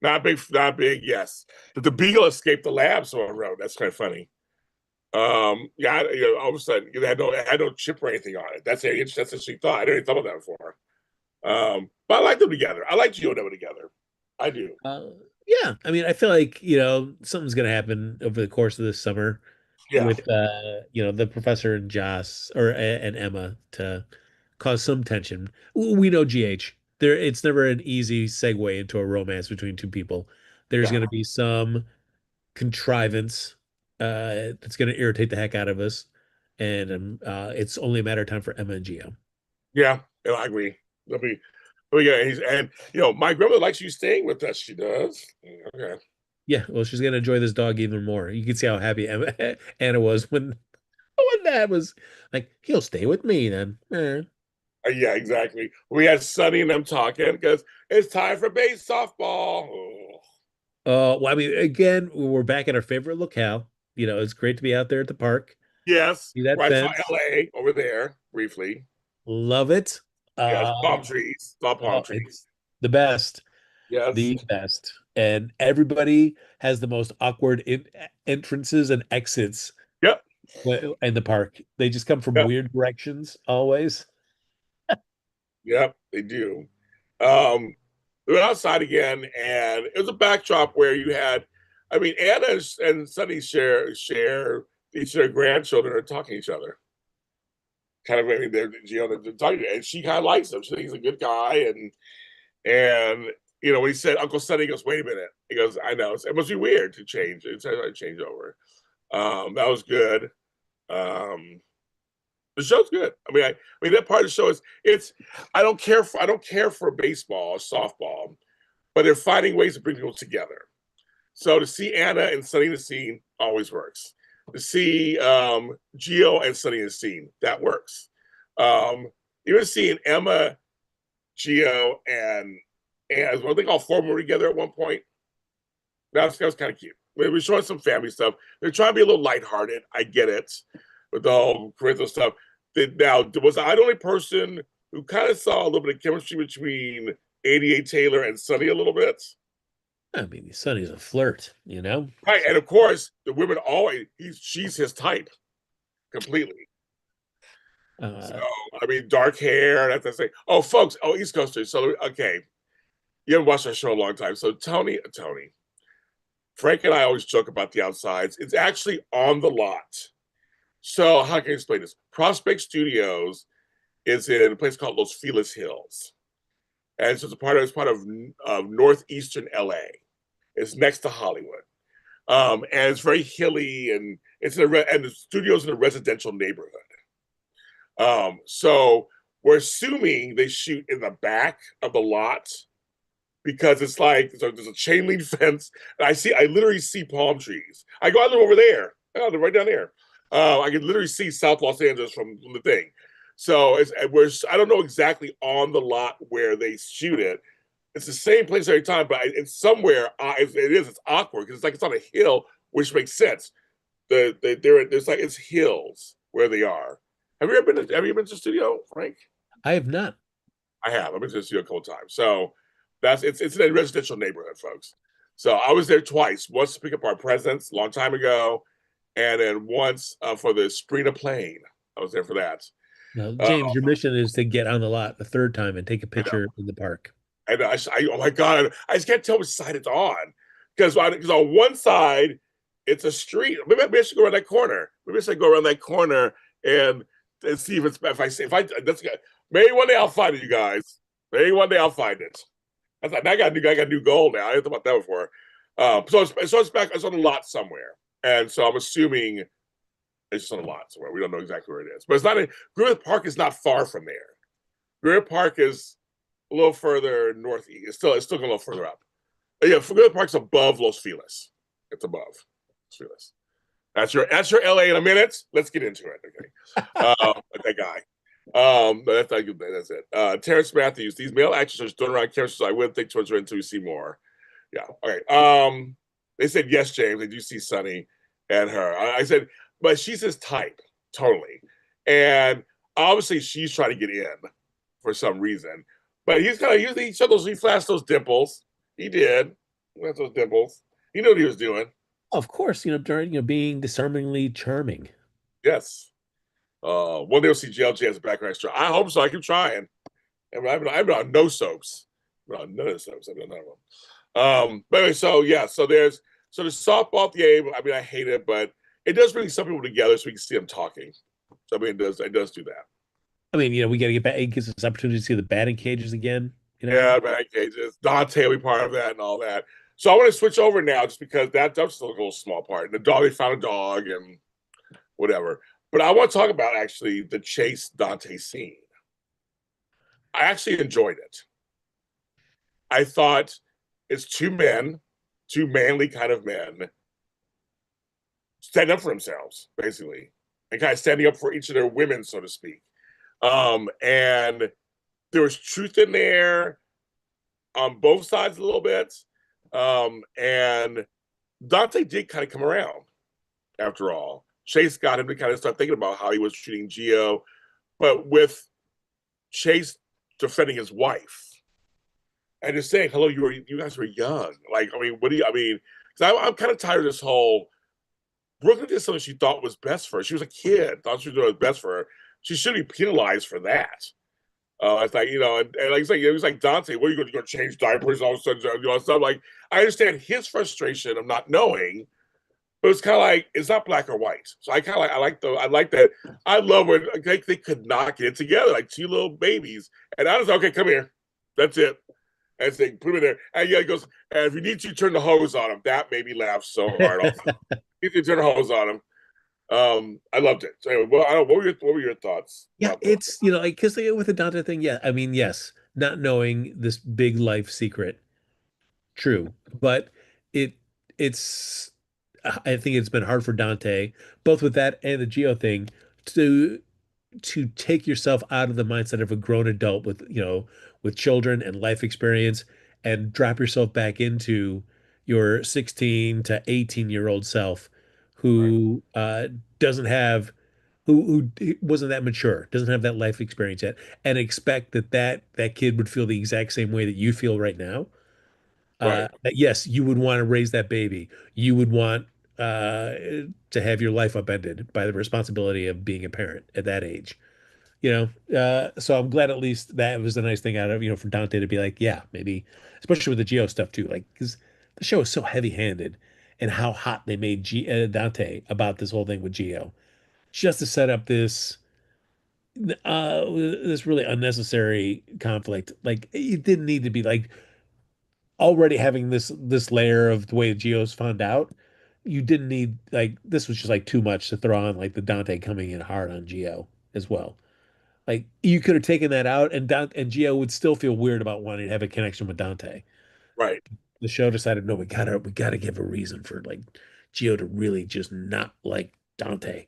Speaker 1: not big, not big. Yes, but the beagle escaped the lab. So I wrote. That's kind of funny. Yeah, all of a sudden it had no chip or anything on it. That's what she thought. I didn't even thought about that before. But I like them together. I like Gio and Emma together. I do.
Speaker 2: Uh, yeah, I mean, I feel like something's gonna happen over the course of this summer
Speaker 1: Yeah,
Speaker 2: with the professor and Joss and Emma to cause some tension. We know GH. It's never an easy segue into a romance between two people. There's
Speaker 1: yeah,
Speaker 2: gonna be some contrivance that's gonna irritate the heck out of us. And it's only a matter of time for Emma and Gio.
Speaker 1: yeah. I agree. They'll be. Oh yeah, and my grandmother likes you staying with us. She does. Okay.
Speaker 2: Yeah, well, she's gonna enjoy this dog even more. You can see how happy Anna was when Dad was like, "He'll stay with me then."
Speaker 1: Yeah, exactly. We had Sonny and them talking because it's time for base softball. Oh.
Speaker 2: Well, I mean, again, we're back at our favorite locale. It's great to be out there at the park.
Speaker 1: Yes,
Speaker 2: See that
Speaker 1: where I saw
Speaker 2: fence.
Speaker 1: LA over there briefly.
Speaker 2: Love it.
Speaker 1: Yes,
Speaker 2: Uh,
Speaker 1: palm trees. Saw palm
Speaker 2: oh, it's
Speaker 1: trees.
Speaker 2: the best.
Speaker 1: Yes.
Speaker 2: the best. And everybody has the most awkward entrances and exits
Speaker 1: Yep.
Speaker 2: in the park. They just come from
Speaker 1: Yep.
Speaker 2: weird directions always.
Speaker 1: Yep. They do. Um, we went outside again, and it was a backdrop where you had, I mean, Anna and Sunny share each of their grandchildren are talking to each other. Kind of, I mean, they're talking, and she kind of likes him. She thinks he's a good guy, and when he said Uncle Sonny, he goes, "Wait a minute." He goes, "I know it must be weird to change. It's to change over." That was good. Um, the show's good. I mean that part of the show is it's. I don't care for baseball or softball, but they're finding ways to bring people together. So to see Anna and Sunny in the scene always works. To see Gio and Sunny in the scene, that works. Um, Even seeing Emma, Gio, and what they call four more together at one point. That was kind of cute. We're showing some family stuff. They're trying to be a little lighthearted. I get it with the whole parental stuff. Now, was I the only person who kind of saw a little bit of chemistry between 88 Taylor and Sunny a little bit?
Speaker 2: I mean, Sonny's a flirt, you know?
Speaker 1: Right, and of course, the women always she's his type completely. So
Speaker 2: Uh,
Speaker 1: I mean, dark hair. That's the thing. Oh, folks. Oh, East Coasters. So okay, you haven't watched our show in a long time. So Tony, Frank and I always joke about the outsides. It's actually on the lot. So how can I explain this? Prospect Studios is in a place called Los Feliz Hills, and so it's part of northeastern LA. It's next to Hollywood, and it's very hilly, and and the studio's in a residential neighborhood. So we're assuming they shoot in the back of the lot because it's like so there's a chain link fence, and I literally see palm trees. I live over there. Oh, they're right down there. I can literally see South Los Angeles from the thing. So I don't know exactly on the lot where they shoot it. It's the same place every time, but it's somewhere. It's awkward because it's on a hill, which makes sense. There's like it's hills where they are. Have you been to the studio, Frank?
Speaker 2: I have not.
Speaker 1: I have. I've been to the studio a couple of times. So it's in a residential neighborhood, folks. So I was there twice. Once to pick up our presents a long time ago, and then once for the Sprina plane. I was there for that.
Speaker 2: Now,
Speaker 1: Uh,
Speaker 2: James, your mission is to get on the lot the third time and take a
Speaker 1: I know.
Speaker 2: picture in the park.
Speaker 1: And oh my god, I just can't tell which side it's on because on one side it's a street. Maybe I should go around that corner. Maybe I should go around that corner and see if I that's maybe one day I'll find it, you guys. Maybe one day I'll find it. I got a new goal now. I didn't think about that before. It's on a lot somewhere, and so I'm assuming it's just on a lot somewhere. We don't know exactly where it is, but it's not. Griffith Park is not far from there. Griffith Park is a little further northeast. It's still a little further up. But yeah, Griffith Park's above Los Feliz. It's above Los Feliz. That's your LA in a minute. Let's get into it. Okay. That guy. That's not good. That's it. Terrence Matthews. These male actors are throwing around characters I wouldn't think towards her until we see more. Yeah. Okay. They said yes, James. They do see Sunny and her. I said, but she's his type, totally. And obviously she's trying to get in for some reason. But he's kind of he flashed those dimples. He did. He flashed those dimples. He knew what he was doing.
Speaker 2: Of course, during being disarmingly charming.
Speaker 1: Yes. One day we'll see GLJ as a background extra. I hope so. I keep trying. I've been on no soaps. I've been on none of the soaps. I've been on none of them. But anyway, so yeah, so the softball game. I mean, I hate it, but it does bring some people together so we can see them talking. So I mean, it does do that.
Speaker 2: I mean, we got to get back. It gives us opportunity to see the batting cages again.
Speaker 1: Yeah, back cages. Dante will be part of that and all that. So I want to switch over now just because that's still a little small part. And the dog, they found a dog and whatever. But I want to talk about actually the Chase Dante scene. I actually enjoyed it. I thought it's two men, two manly kind of men, standing up for themselves, basically, and kind of standing up for each of their women, so to speak. And there was truth in there on both sides a little bit. And Dante did kind of come around after all. Chase got him to kind of start thinking about how he was treating Gio, but with Chase defending his wife and just saying, "Hello, you guys were young." Like, I mean, what do you? I mean, because I'm kind of tired of this whole. Brooklyn did something she thought was best for her. She was a kid, thought she was doing what's best for her. She shouldn't be penalized for that. It's like, and like it was like Dante, what are you going to change diapers all of a sudden? Stuff like I understand his frustration of not knowing, but it's kind of like it's not black or white. So I kind of like I like that. I love when they could not get together like two little babies, and I was okay, come here, that's it. And they put him in there, and yeah, he goes, and if you need to turn the hose on him, that made me laugh so hard. You can turn the hose on him. I loved it. So anyway, well, I don't. What were your thoughts
Speaker 2: Yeah,
Speaker 1: about the?
Speaker 2: it's like because with the Dante thing, yeah, I mean, yes, not knowing this big life secret, true, but it it's I think it's been hard for Dante, both with that and the Geo thing, to take yourself out of the mindset of a grown adult with with children and life experience and drop yourself back into your 16 to 18-year-old self
Speaker 1: Right,
Speaker 2: who doesn't have who wasn't that mature, doesn't have that life experience yet, and expect that kid would feel the exact same way that you feel right now.
Speaker 1: right.
Speaker 2: That yes, you would want to raise that baby. You would want to have your life upended by the responsibility of being a parent at that age. So I'm glad at least that was the nice thing out of, for Dante to be like, yeah, maybe, especially with the Geo stuff too, like, because the show is so heavy-handed and how hot they made Dante about this whole thing with Geo, just to set up this really unnecessary conflict. Like, it didn't need to be like already having this layer of the way Geo's found out. You didn't need like this was just like too much to throw on like the Dante coming in hard on Geo as well. Like you could have taken that out, and Gio would still feel weird about wanting to have a connection with Dante.
Speaker 1: Right.
Speaker 2: The show decided, no, we gotta give a reason for like Gio to really just not like Dante.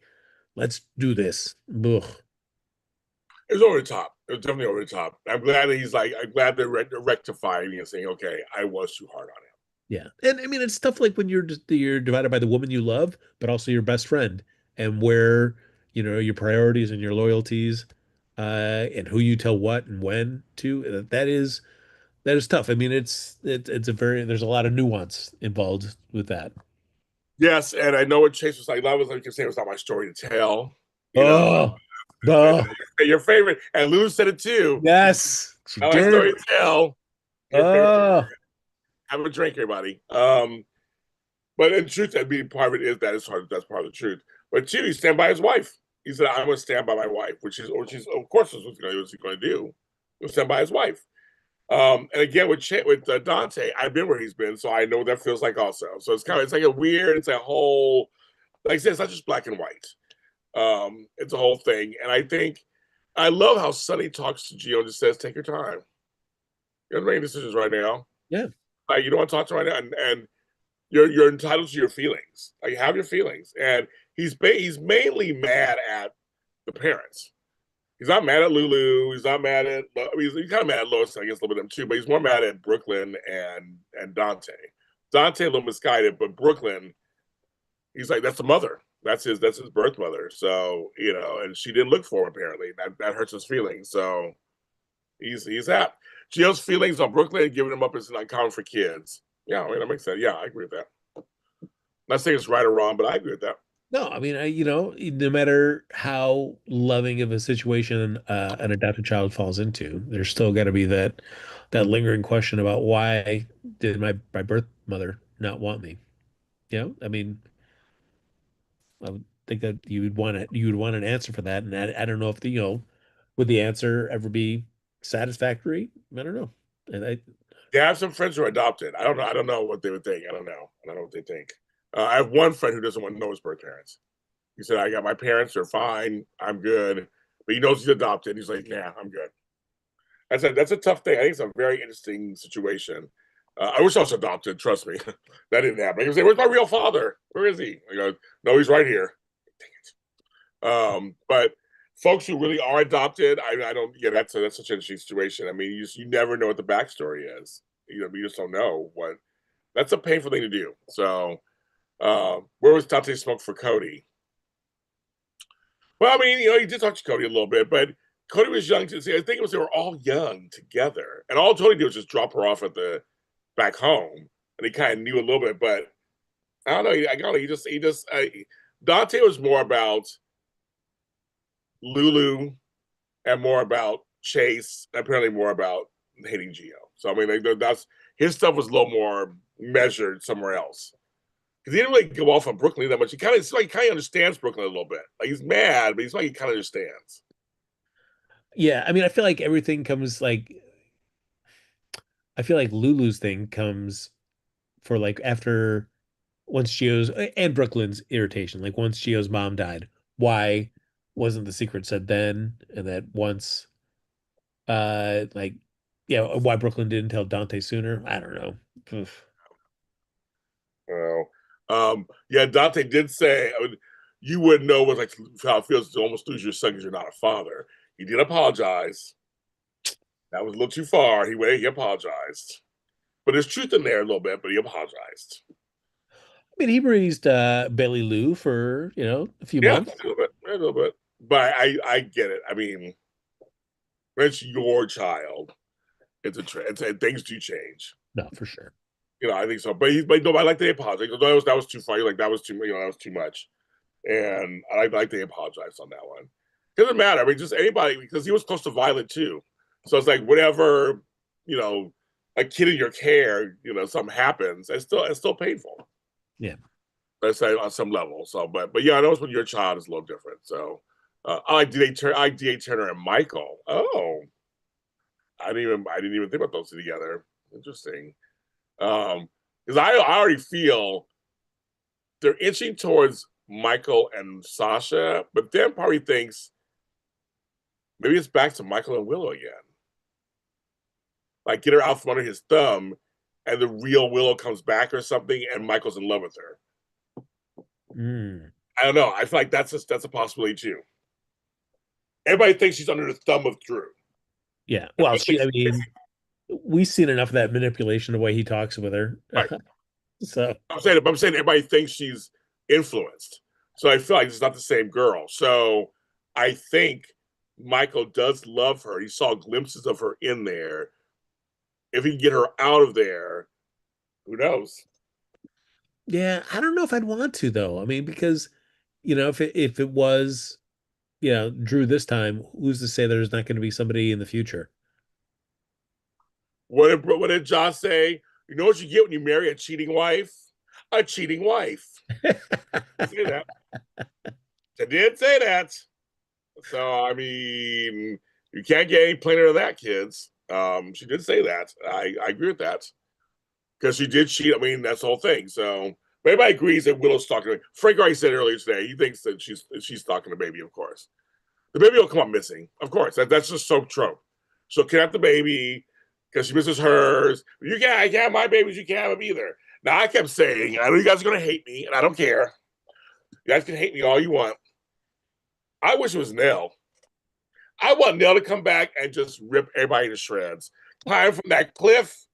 Speaker 2: Let's do this. Ugh.
Speaker 1: It was over the top. It was definitely over the top. I'm glad that I'm glad they're rectifying and saying, okay, I was too hard on him.
Speaker 2: Yeah, and I mean it's stuff like when you're divided by the woman you love, but also your best friend, and where your priorities and your loyalties, and who you tell what and when to. That is tough. I mean, it's a very there's a lot of nuance involved with that.
Speaker 1: Yes, and I know what Chase was like. That was like you say, it was not my story to tell. You know,
Speaker 2: Oh, duh.
Speaker 1: your favorite, and Lulu said it too.
Speaker 2: Yes, she
Speaker 1: Not my story
Speaker 2: did.
Speaker 1: to tell. Your favorite.
Speaker 2: Oh,
Speaker 1: Have a drink, everybody. But in truth, that being part of it is that is hard. That's part of the truth. But two, he stand by his wife. He said, "I'm going to stand by my wife," which is of course was what's he going to do. He'll stand by his wife. And again with Dante, I've been where he's been, so I know what that feels like also. So it's like a weird, it's a whole, like I said, it's not just black and white. It's a whole thing, and I think I love how Sonny talks to Gio and just says, "Take your time. You're making decisions right now.
Speaker 2: yeah.
Speaker 1: Like you don't want to talk to right now, and you're entitled to your feelings. Like have your feelings." And he's mainly mad at the parents. He's not mad at Lulu. He's not mad at. I mean, he's kind of mad at Lois. I guess a little bit of them too. But he's more mad at Brooklyn and Dante. Dante a little misguided, but Brooklyn, he's like that's the mother. That's his birth mother. So and she didn't look for him apparently. That hurts his feelings. So he's at Gio's feelings on Brooklyn giving him up is uncommon for kids. Yeah, I mean, that makes sense. Yeah, I agree with that. Not saying it's right or wrong, but I agree with that.
Speaker 2: No, I mean, no matter how loving of a situation an adopted child falls into, there's still got to be that lingering question about why did my birth mother not want me? I mean, I would think that you would want an answer for that, and I don't know if would the answer ever be satisfactory? I don't know. And
Speaker 1: They have some friends who are adopted. I don't know. I don't know what they would think. I don't know. I don't know what they think. I have one friend who doesn't want to know his birth parents. He said, "I got my parents. They're fine. I'm good." But he knows he's adopted. He's like, "Yeah, I'm good." That's a tough thing. I think it's a very interesting situation. I wish I was adopted. Trust me, that didn't happen. He was like, "Where's my real father? Where is he?" I go, "No, he's right here." But folks who really are adopted, I don't. Yeah, that's such an interesting situation. I mean, you never know what the backstory is. You just don't know what. That's a painful thing to do. So, where was Dante Smoke for Cody? Well, I mean, he did talk to Cody a little bit, but Cody was young too. See, I think it was they were all young together, and all Tony did was just drop her off at the back home, and he kind of knew a little bit, but I don't know. I don't know. Dante was more about Lulu and more about Chase, and apparently more about hating Geo. So I mean, that's his stuff was a little more measured somewhere else because he didn't really go off on Brooklyn that much. He kind of understands Brooklyn a little bit. Like he's mad, but he's like he kind of understands.
Speaker 2: Yeah, I mean, I feel like everything comes like I feel like Lulu's thing comes for like after once Gio's and Brooklyn's irritation, like once Gio's mom died, why wasn't the secret said then? And that once like yeah, why Brooklyn didn't tell Dante sooner? I don't know. Oof.
Speaker 1: You yeah, Dante did say, I mean, you wouldn't know what like how it feels to almost lose your son because you're not a father. He did apologize. That was a little too far. He apologized, but there's truth in there a little bit. But he apologized.
Speaker 2: I mean, he raised Bailey Lou for, a few
Speaker 1: Yeah,
Speaker 2: months.
Speaker 1: a little bit. But I get it. I mean, when it's your child, it's a trend. Things do change.
Speaker 2: No, for sure.
Speaker 1: I think so. But nobody like they apologized. That was too far. Like that was too, that was too much. And I like they apologized on that one. It doesn't matter. I mean, just anybody because he was close to Violet too. So it's like whatever, a kid in your care, something happens. It's still painful.
Speaker 2: Yeah.
Speaker 1: Let's say on some level. So, but yeah, I know it's when your child is a little different. So, I like D.A. Turner and Michael. Oh, I didn't even think about those two together. Interesting. Because I already feel they're inching towards Michael and Sasha, but then probably thinks maybe it's back to Michael and Willow again. Like get her out from under his thumb, and the real Willow comes back or something, and Michael's in love with her.
Speaker 2: Mm.
Speaker 1: I don't know. I feel like that's a possibility too. Everybody thinks she's under the thumb of Drew.
Speaker 2: Yeah. Well, I mean, we've seen enough of that manipulation the way he talks with her.
Speaker 1: Right.
Speaker 2: So
Speaker 1: I'm saying everybody thinks she's influenced. So I feel like it's not the same girl. So I think Michael does love her. He saw glimpses of her in there. If he can get her out of there, who knows?
Speaker 2: yeah, I don't know if I'd want to though. I mean, because if it was, Drew this time, who's to say there's not going to be somebody in the future?
Speaker 1: What did Josh say? You know what you get when you marry a cheating wife? A cheating wife. Say that. I did say that. So I mean, you can't get any plainer than that, kids. She did say that. I agree with that because she did cheat. I mean, that's the whole thing. So but everybody agrees that Willow's stalking her. Frank already said earlier today he thinks that she's stalking the baby. Of course, the baby will come up missing. Of course, that's just so trope. She'll kidnap the baby because she misses hers. I can't have my babies. You can't have them either. Now I kept saying, I know you guys are gonna hate me, and I don't care. You guys can hate me all you want. I wish it was Nell. I want Nell to come back and just rip everybody to shreds. Climb from that cliff,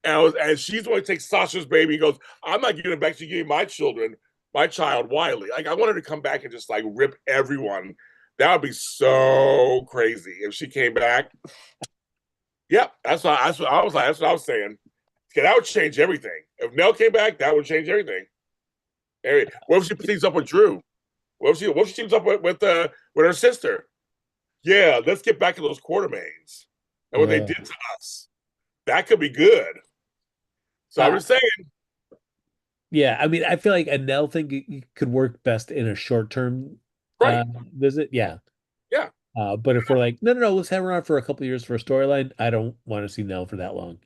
Speaker 1: and she's going to take Sasha's baby and goes, I'm not giving it back to you, my child, Wiley. Like, I want her to come back and just like rip everyone. That would be so crazy if she came back. Yep, that's what I was like. That's what I was saying. Okay, that would change everything. If Nell came back, that would change everything. What if she teams up with Drew? What if she teams up with her sister? Yeah, let's get back to those Quartermaines and what they did to us. That could be good. So I'm just saying,
Speaker 2: yeah, I mean, I feel like a Nell thing could work best in a short-term
Speaker 1: right?
Speaker 2: visit. Yeah.
Speaker 1: Yeah.
Speaker 2: But if we're like, no, no, no, let's have her on for a couple of years for a storyline, I don't want to see Nell for that long.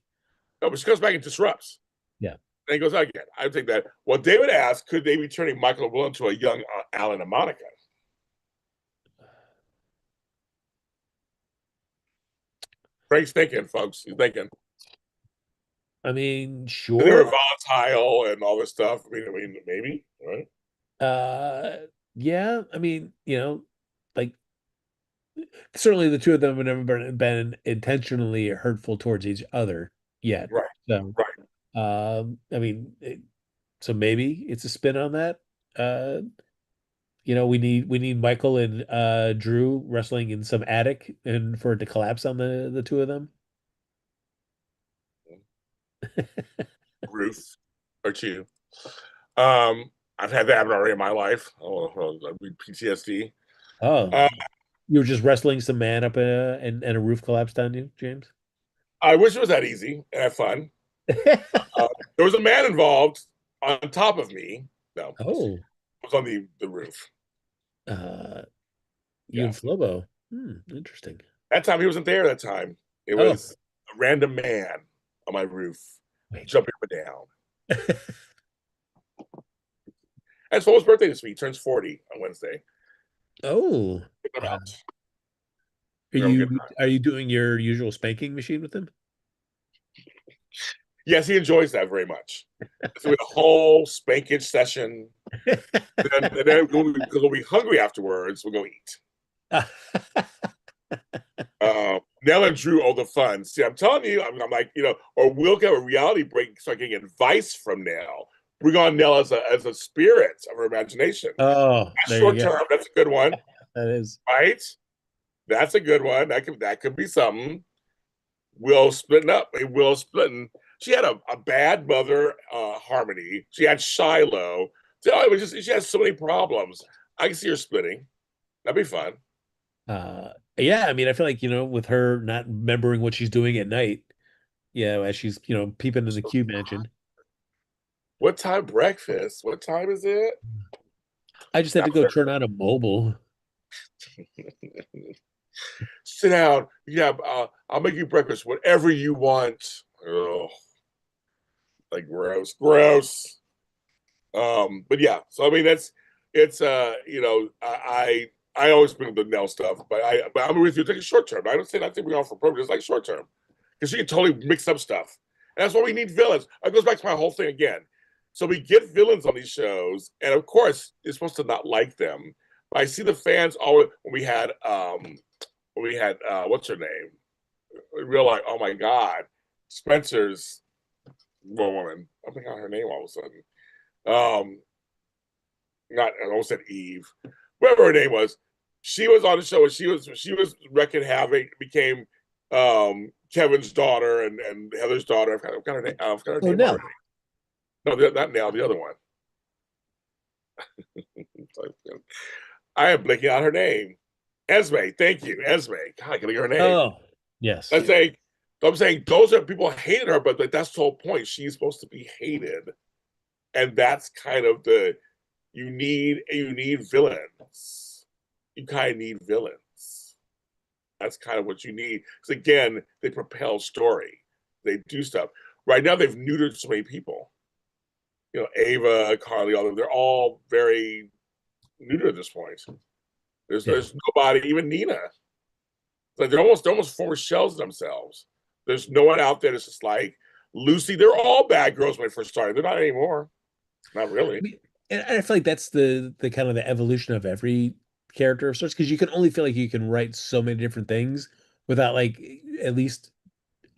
Speaker 1: No, but she comes back and disrupts.
Speaker 2: Yeah.
Speaker 1: And he goes out again. I think that. Well, David asked, could they be turning Michael and Will into a young Alan and Monica? Frank's thinking, folks. He's thinking.
Speaker 2: I mean,
Speaker 1: They were
Speaker 2: sure.
Speaker 1: volatile and all this stuff. I mean, maybe, right?
Speaker 2: Uh, yeah, I mean, like certainly the two of them have never been intentionally hurtful towards each other yet.
Speaker 1: Right.
Speaker 2: So,
Speaker 1: Right.
Speaker 2: I mean, so maybe it's a spin on that. Uh, we need Michael and Drew wrestling in some attic and for it to collapse on the two of them.
Speaker 1: Roof or two. I've had that happen already in my life. Oh, PTSD.
Speaker 2: Oh,
Speaker 1: Uh,
Speaker 2: you were just wrestling some man up and a roof collapsed on you, James?
Speaker 1: I wish it was that easy and have fun. Uh, there was a man involved on top of me. No, it
Speaker 2: Oh,
Speaker 1: was on the roof.
Speaker 2: uh, you
Speaker 1: Yeah,
Speaker 2: and Flobo. Interesting.
Speaker 1: that time he wasn't there. That time it
Speaker 2: Oh,
Speaker 1: was a random man on my roof
Speaker 2: wait.
Speaker 1: jumping up and down. And it's Flo's birthday this week. He turns 40 on Wednesday.
Speaker 2: Oh,
Speaker 1: Pick him
Speaker 2: uh,
Speaker 1: out.
Speaker 2: are
Speaker 1: We have a good
Speaker 2: you
Speaker 1: time.
Speaker 2: are you doing your usual spanking machine with him?
Speaker 1: Yes, he enjoys that very much. So we had a whole spankage session. And then because we'll be hungry afterwards, we'll go eat. Nell and Drew all the fun. See, I'm telling you, I'm like, or we'll get a reality break, start getting advice from Nell. Bring on Nell as a spirit of her imagination.
Speaker 2: Oh,
Speaker 1: That's
Speaker 2: there
Speaker 1: short
Speaker 2: you go.
Speaker 1: term. That's a good one,
Speaker 2: That is.
Speaker 1: right? That's a good one. That could be something. Will splitting up. Will splitting. She had a bad mother, Harmony. She had Shiloh. So it was just she has so many problems. I can see her splitting. That'd be fun.
Speaker 2: Yeah, I mean, I feel like, with her not remembering what she's doing at night, as she's, peeping in the Q mansion.
Speaker 1: What time breakfast? What time is it?
Speaker 2: I just had to go turn on a mobile.
Speaker 1: Sit down. Yeah, I'll make you breakfast, whatever you want. Oh, like gross, gross. But yeah, so I mean that's it's I always bring the Nell stuff, but I'm with you. Take a short term. I don't say nothing we on for program, just like short term, because she can totally mix up stuff, and that's why we need villains. It goes back to my whole thing again. So we get villains on these shows, and of course, you're supposed to not like them. But I see the fans always when we had what's her name? Real like, oh my god, Spencer's woman. I forgot her name all of a sudden. Um, not I almost said Eve, whatever her name was. She was on the show and she was wrecking havoc, became Kevin's daughter and Heather's daughter. I've got her
Speaker 2: Oh,
Speaker 1: name
Speaker 2: no.
Speaker 1: already. No, not now, the other one. I am blanking out her name. Esme, thank you, Esme. God, I gotta get her name.
Speaker 2: Oh, yes.
Speaker 1: I'm saying, I'm saying those are people hated her, but like that's the whole point. She's supposed to be hated, and that's kind of you need villains. You kind of need villains. That's kind of what you need. Because again, they propel story. They do stuff. Right now, they've neutered so many people. Ava, Carly, all of them, they're all very neutered at this point. There's
Speaker 2: Yeah.
Speaker 1: there's nobody, even Nina. Like they're almost former shells of themselves. There's no one out there that's just like Lucy. They're all bad girls when they first started. They're not anymore. Not
Speaker 2: I
Speaker 1: really.
Speaker 2: mean, and I feel like that's the kind of the evolution of every character of sorts, because you can only feel like you can write so many different things without like at least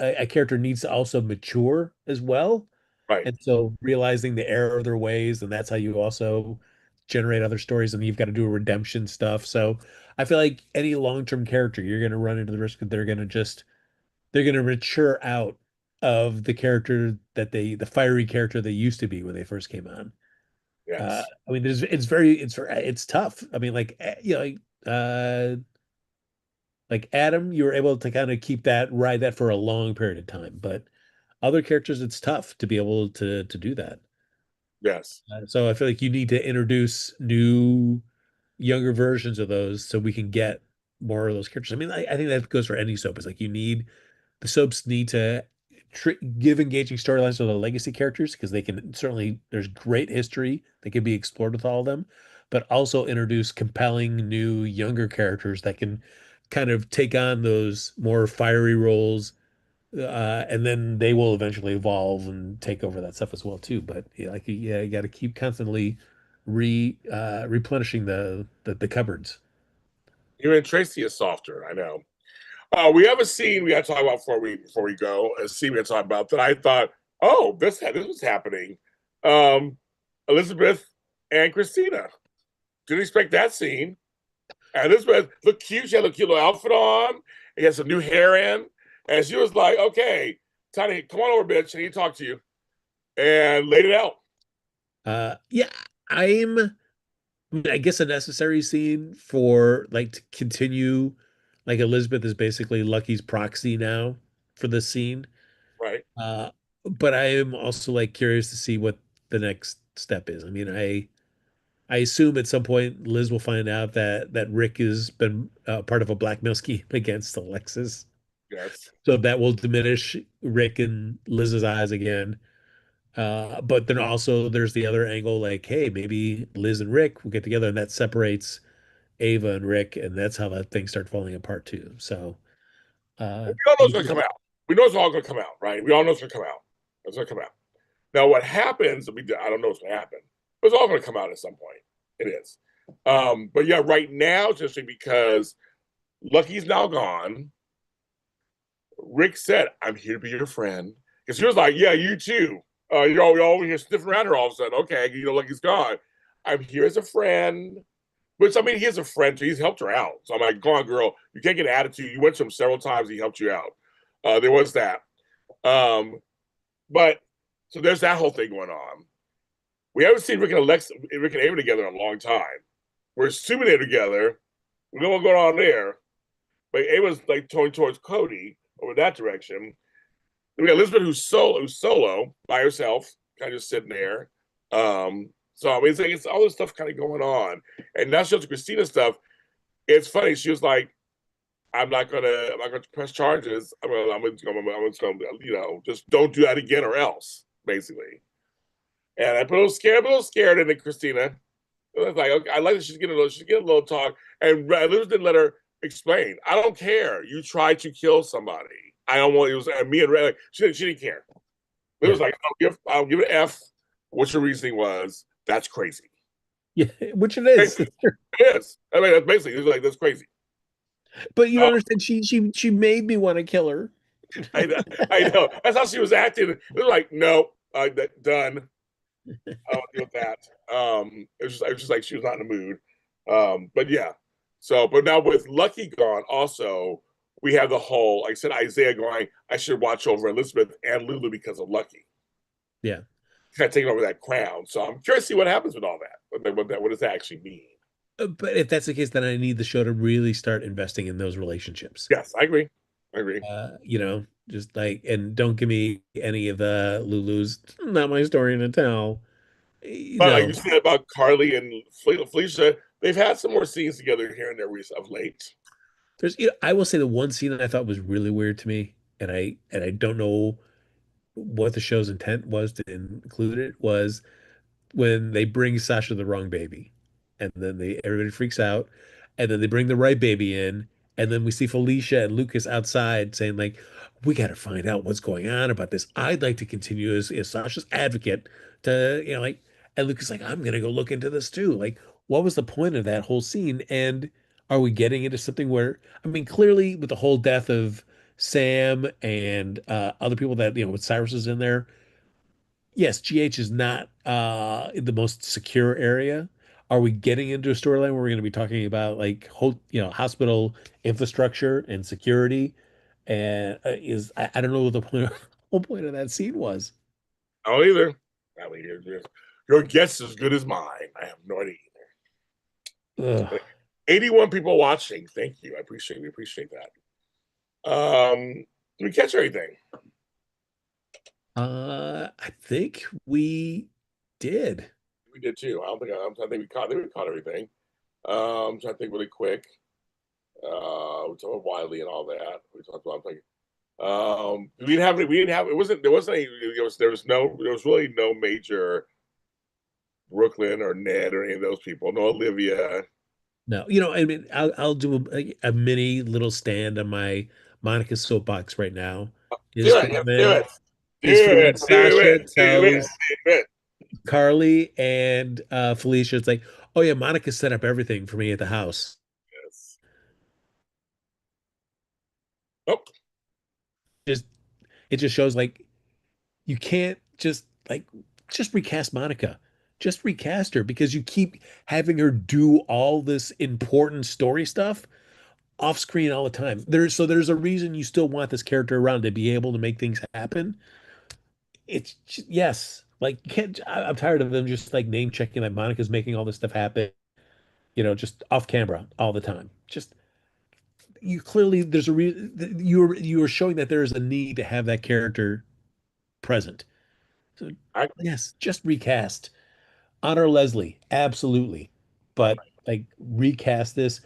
Speaker 2: a character needs to also mature as well.
Speaker 1: Right.
Speaker 2: And so realizing the error of their ways, and that's how you also generate other stories, and you've got to do a redemption stuff. So I feel like any long-term character, you're going to run into the risk that they're going to mature out of the character the fiery character they used to be when they first came on.
Speaker 1: Yes.
Speaker 2: I mean, it's tough. I mean, like, like Adam, you were able to kind of ride that for a long period of time, but other characters, it's tough to be able to do that.
Speaker 1: Yes.
Speaker 2: So I feel like you need to introduce new, younger versions of those so we can get more of those characters. I mean, I think that goes for any soap. It's like the soaps need to give engaging storylines to the legacy characters because there's great history that can be explored with all of them, but also introduce compelling new younger characters that can kind of take on those more fiery roles, and then they will eventually evolve and take over that stuff as well too. But yeah, like you got to keep constantly replenishing the cupboards.
Speaker 1: Even Tracy is softer. I know. We have a scene we got to talk about before we go. A scene we got to talk about that I thought, oh, this was happening. Um, Elizabeth and Christina Didn't expect that scene. And this was looked cute. She had a cute little outfit on. He had some new hair in. And she was like, okay, Tiny, come on over, bitch. I need to talk to you. And laid it out.
Speaker 2: Yeah, I'm I mean, I guess a necessary scene for like to continue like Elizabeth is basically Lucky's proxy now for this scene.
Speaker 1: Right.
Speaker 2: Uh but I am also like curious to see what the next step is. I mean, I assume at some point Liz will find out that Rick has been part of a blackmail scheme against Alexis.
Speaker 1: Yes.
Speaker 2: So that will diminish Rick in Liz's eyes again. But then also there's the other angle, like, hey, maybe Liz and Rick will get together and that separates Ava and Rick, and that's how that thing starts falling apart too. So
Speaker 1: We all know it's going to
Speaker 2: maybe,
Speaker 1: come out. We know it's all going to come out, right? We all know it's going to come out. It's going to come out. Now, what happens, I don't know what's going to happen, but it's all going to come out at some point. It is. But yeah, right now, just because Lucky's now gone, Rick said, I'm here to be your friend. Because he was like, yeah, you too. You're over here sniffing around her all of a sudden. Okay, Lucky's gone. I'm here as a friend. Which, I mean, he is a friend, so he's helped her out. So I'm like, go on, girl. You can't get an attitude. You went to him several times. He helped you out. There was that. Um, but, so there's that whole thing going on. We haven't seen Rick and Ava together in a long time. We're assuming they're together. We know what's going on there. But Ava's like going towards Cody over that direction. Then we got Elizabeth who's solo by herself, kind of just sitting there. So I mean, it's all this stuff kind of going on, and now she has Christina stuff. It's funny. She was like, I'm not gonna press charges. I'm just gonna, just don't do that again or else, basically." And I put a little scared, and then Christina, I was like, okay, I like that she's getting a little talk, and Liz didn't let her explain. I don't care. You tried to kill somebody. I don't want it was me and Red. Like, she didn't care. It
Speaker 2: yeah,
Speaker 1: was like, I'll give it an F. What your reasoning was? That's crazy.
Speaker 2: yeah, which it is.
Speaker 1: Basically, it is. I mean, that's basically it's like that's crazy.
Speaker 2: But you
Speaker 1: Uh,
Speaker 2: don't understand. She made me want to kill her.
Speaker 1: I I know. That's how she was acting. It was like, no, done. I don't deal with that. It was just like she was not in the mood. But yeah. So, but now with Lucky gone, also we have the whole. Like I said, Isaiah going. I should watch over Elizabeth and Lulu because of Lucky.
Speaker 2: Yeah.
Speaker 1: Kind of taking over that crown. So I'm curious to see what happens with all that. What does that actually mean?
Speaker 2: But if that's the case, then I need the show to really start investing in those relationships.
Speaker 1: Yes, I agree. I agree.
Speaker 2: Just like, and don't give me any of the Lulu's, not my story to tell.
Speaker 1: But like you
Speaker 2: No,
Speaker 1: said about Carly and Felicia, they've had some more scenes together here and there of late.
Speaker 2: I will say the one scene that I thought was really weird to me, and I don't know what the show's intent was to include it, was when they bring Sasha the wrong baby, and then everybody freaks out, and then they bring the right baby in, and then we see Felicia and Lucas outside saying like, "We got to find out what's going on about this. I'd like to continue as Sasha's advocate to like." And Lucas like, "I'm gonna go look into this too." Like, what was the point of that whole scene? And are we getting into something where I mean, clearly with the whole death of Sam and other people that with Cyrus is in there, yes, GH is not in the most secure area. Are we getting into a storyline where we're going to be talking about like hospital infrastructure and security? And I don't know what the whole point of that scene was.
Speaker 1: I don't either. I mean, your guess is as good as mine. I have no idea.
Speaker 2: Ugh.
Speaker 1: 81 people watching. Thank you. We appreciate that. Did we catch everything?
Speaker 2: I think we did.
Speaker 1: We did too. I think we caught everything. Trying to think really quick. We talked about Wiley and all that. We talked about like we didn't have it wasn't there wasn't any there was really no major Brooklyn or Ned or any of those people. No Olivia.
Speaker 2: No, I mean, I'll do a mini little stand on my Monica soapbox right now.
Speaker 1: Do
Speaker 2: Is
Speaker 1: it.
Speaker 2: for
Speaker 1: Yes, do
Speaker 2: when
Speaker 1: it. Do
Speaker 2: is for when
Speaker 1: it. Do
Speaker 2: Sasha
Speaker 1: it. Do it.
Speaker 2: tells
Speaker 1: Do it.
Speaker 2: Carly and Felicia, it's like, oh yeah, Monica set up everything for me at the house.
Speaker 1: Yes. Oh,
Speaker 2: Just it just shows like you can't just recast Monica. just recast her because you keep having her do all this important story stuff off screen all the time. There's a reason you still want this character around to be able to make things happen. Yes, like you can't. I'm tired of them just like name checking like Monica's making all this stuff happen, just off camera all the time. Just you clearly there's a reason you're showing that there is a need to have that character present. So
Speaker 1: I
Speaker 2: yes, just recast. Honor Leslie, absolutely. But like recast this.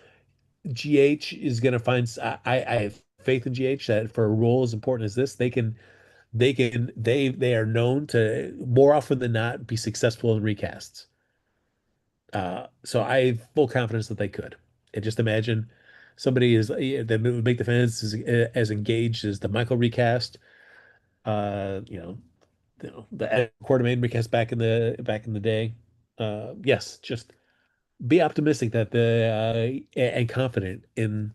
Speaker 2: GH is gonna find I have faith in GH that for a role as important as this, they are known to more often than not be successful in recasts. So I have full confidence that they could. And just imagine somebody is that would make the fans as engaged as the Michael recast. Uh, you know, the Quartermaine recast back in the day. Yes, just be optimistic that and confident in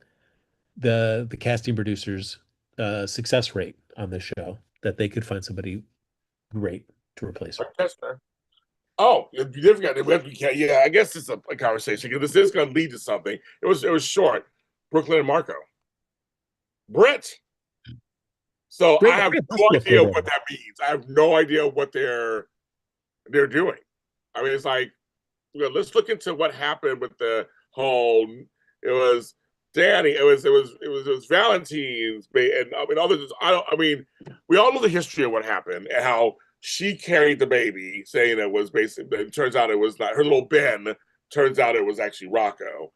Speaker 2: the casting producers' success rate on this show that they could find somebody great to replace her.
Speaker 1: that's fair. Oh, you did forget. Yeah, I guess it's a conversation because this is going to lead to something. It was short. Brooklyn and Marco, Brett. So I
Speaker 2: Great,
Speaker 1: have
Speaker 2: great
Speaker 1: no
Speaker 2: hospital
Speaker 1: idea
Speaker 2: photo.
Speaker 1: what that means. I have no idea what they're doing. I mean, it's like, let's look into what happened with the whole. It was Danny. It was Valentine's, and I mean, others. I don't. I mean, we all know the history of what happened and how she carried the baby, saying it was basically. It turns out it was not her little Ben. Turns out it was actually Rocco.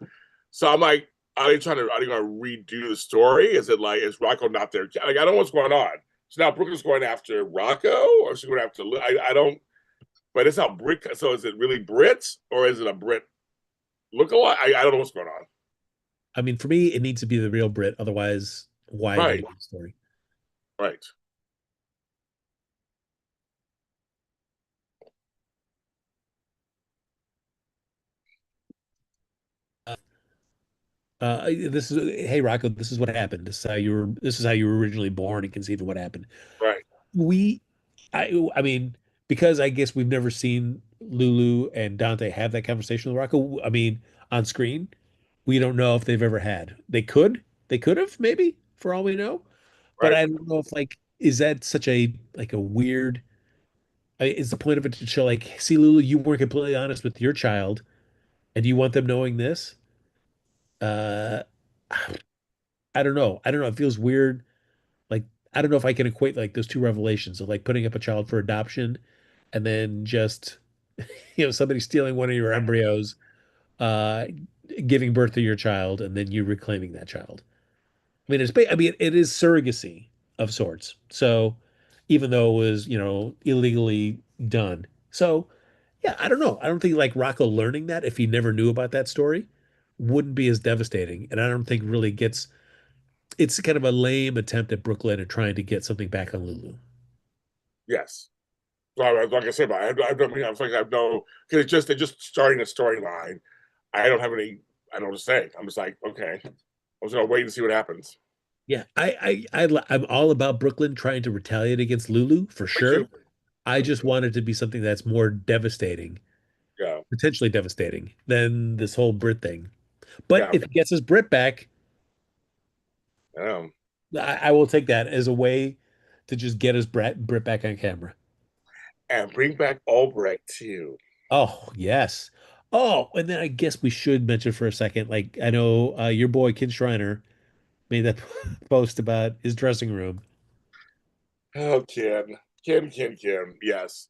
Speaker 1: So I'm like, are they going to redo the story? Is it like is Rocco not there? Like, I don't know what's going on. So now Brooklyn's going after Rocco, or is she going after? I don't. But it's not Brit. So is it really Brit, or is it a Brit look-alike? I don't know what's going on.
Speaker 2: I mean, for me, it needs to be the real Brit. Otherwise, why
Speaker 1: Right,
Speaker 2: redo the story?
Speaker 1: right.
Speaker 2: This is hey Rocco, this is what happened. This is how you were originally born and conceived of what happened.
Speaker 1: Right.
Speaker 2: We I mean, because I guess we've never seen Lulu and Dante have that conversation with Rocco. I mean, on screen, we don't know if they've ever had. They could have, maybe, for all we know. But
Speaker 1: Right.
Speaker 2: I don't know if like is that such a like a weird is the point of it to show like, see, Lulu, you weren't completely honest with your child, and you want them knowing this? Uh I don't know. I don't know. It feels weird. Like, I don't know if I can equate like those two revelations of like putting up a child for adoption and then just, somebody stealing one of your embryos, uh, giving birth to your child, and then you reclaiming that child. I mean, it is surrogacy of sorts. So even though it was, illegally done. So yeah, I don't know. I don't think like Rocco learning that if he never knew about that story wouldn't be as devastating. And I don't think really gets it's kind of a lame attempt at Brooklyn and trying to get something back on Lulu.
Speaker 1: Yes. So like I said, I have no because they're just starting a storyline. I don't have any. I don't know what to say. I'm just like, okay, I'm just gonna wait and see what happens.
Speaker 2: Yeah, I'm all about Brooklyn trying to retaliate against Lulu for
Speaker 1: Me too.
Speaker 2: sure. I just want it to be something that's more devastating,
Speaker 1: Yeah.
Speaker 2: potentially devastating than this whole Brit thing. But
Speaker 1: Yeah.
Speaker 2: if it gets his Brit back,
Speaker 1: Um,
Speaker 2: I will take that as a way to just get his Brit back on camera.
Speaker 1: and bring back Albrecht too.
Speaker 2: Oh, yes. Oh, and then I guess we should mention for a second, like I know your boy Ken Shriner made that post about his dressing room.
Speaker 1: Oh, Ken. Yes,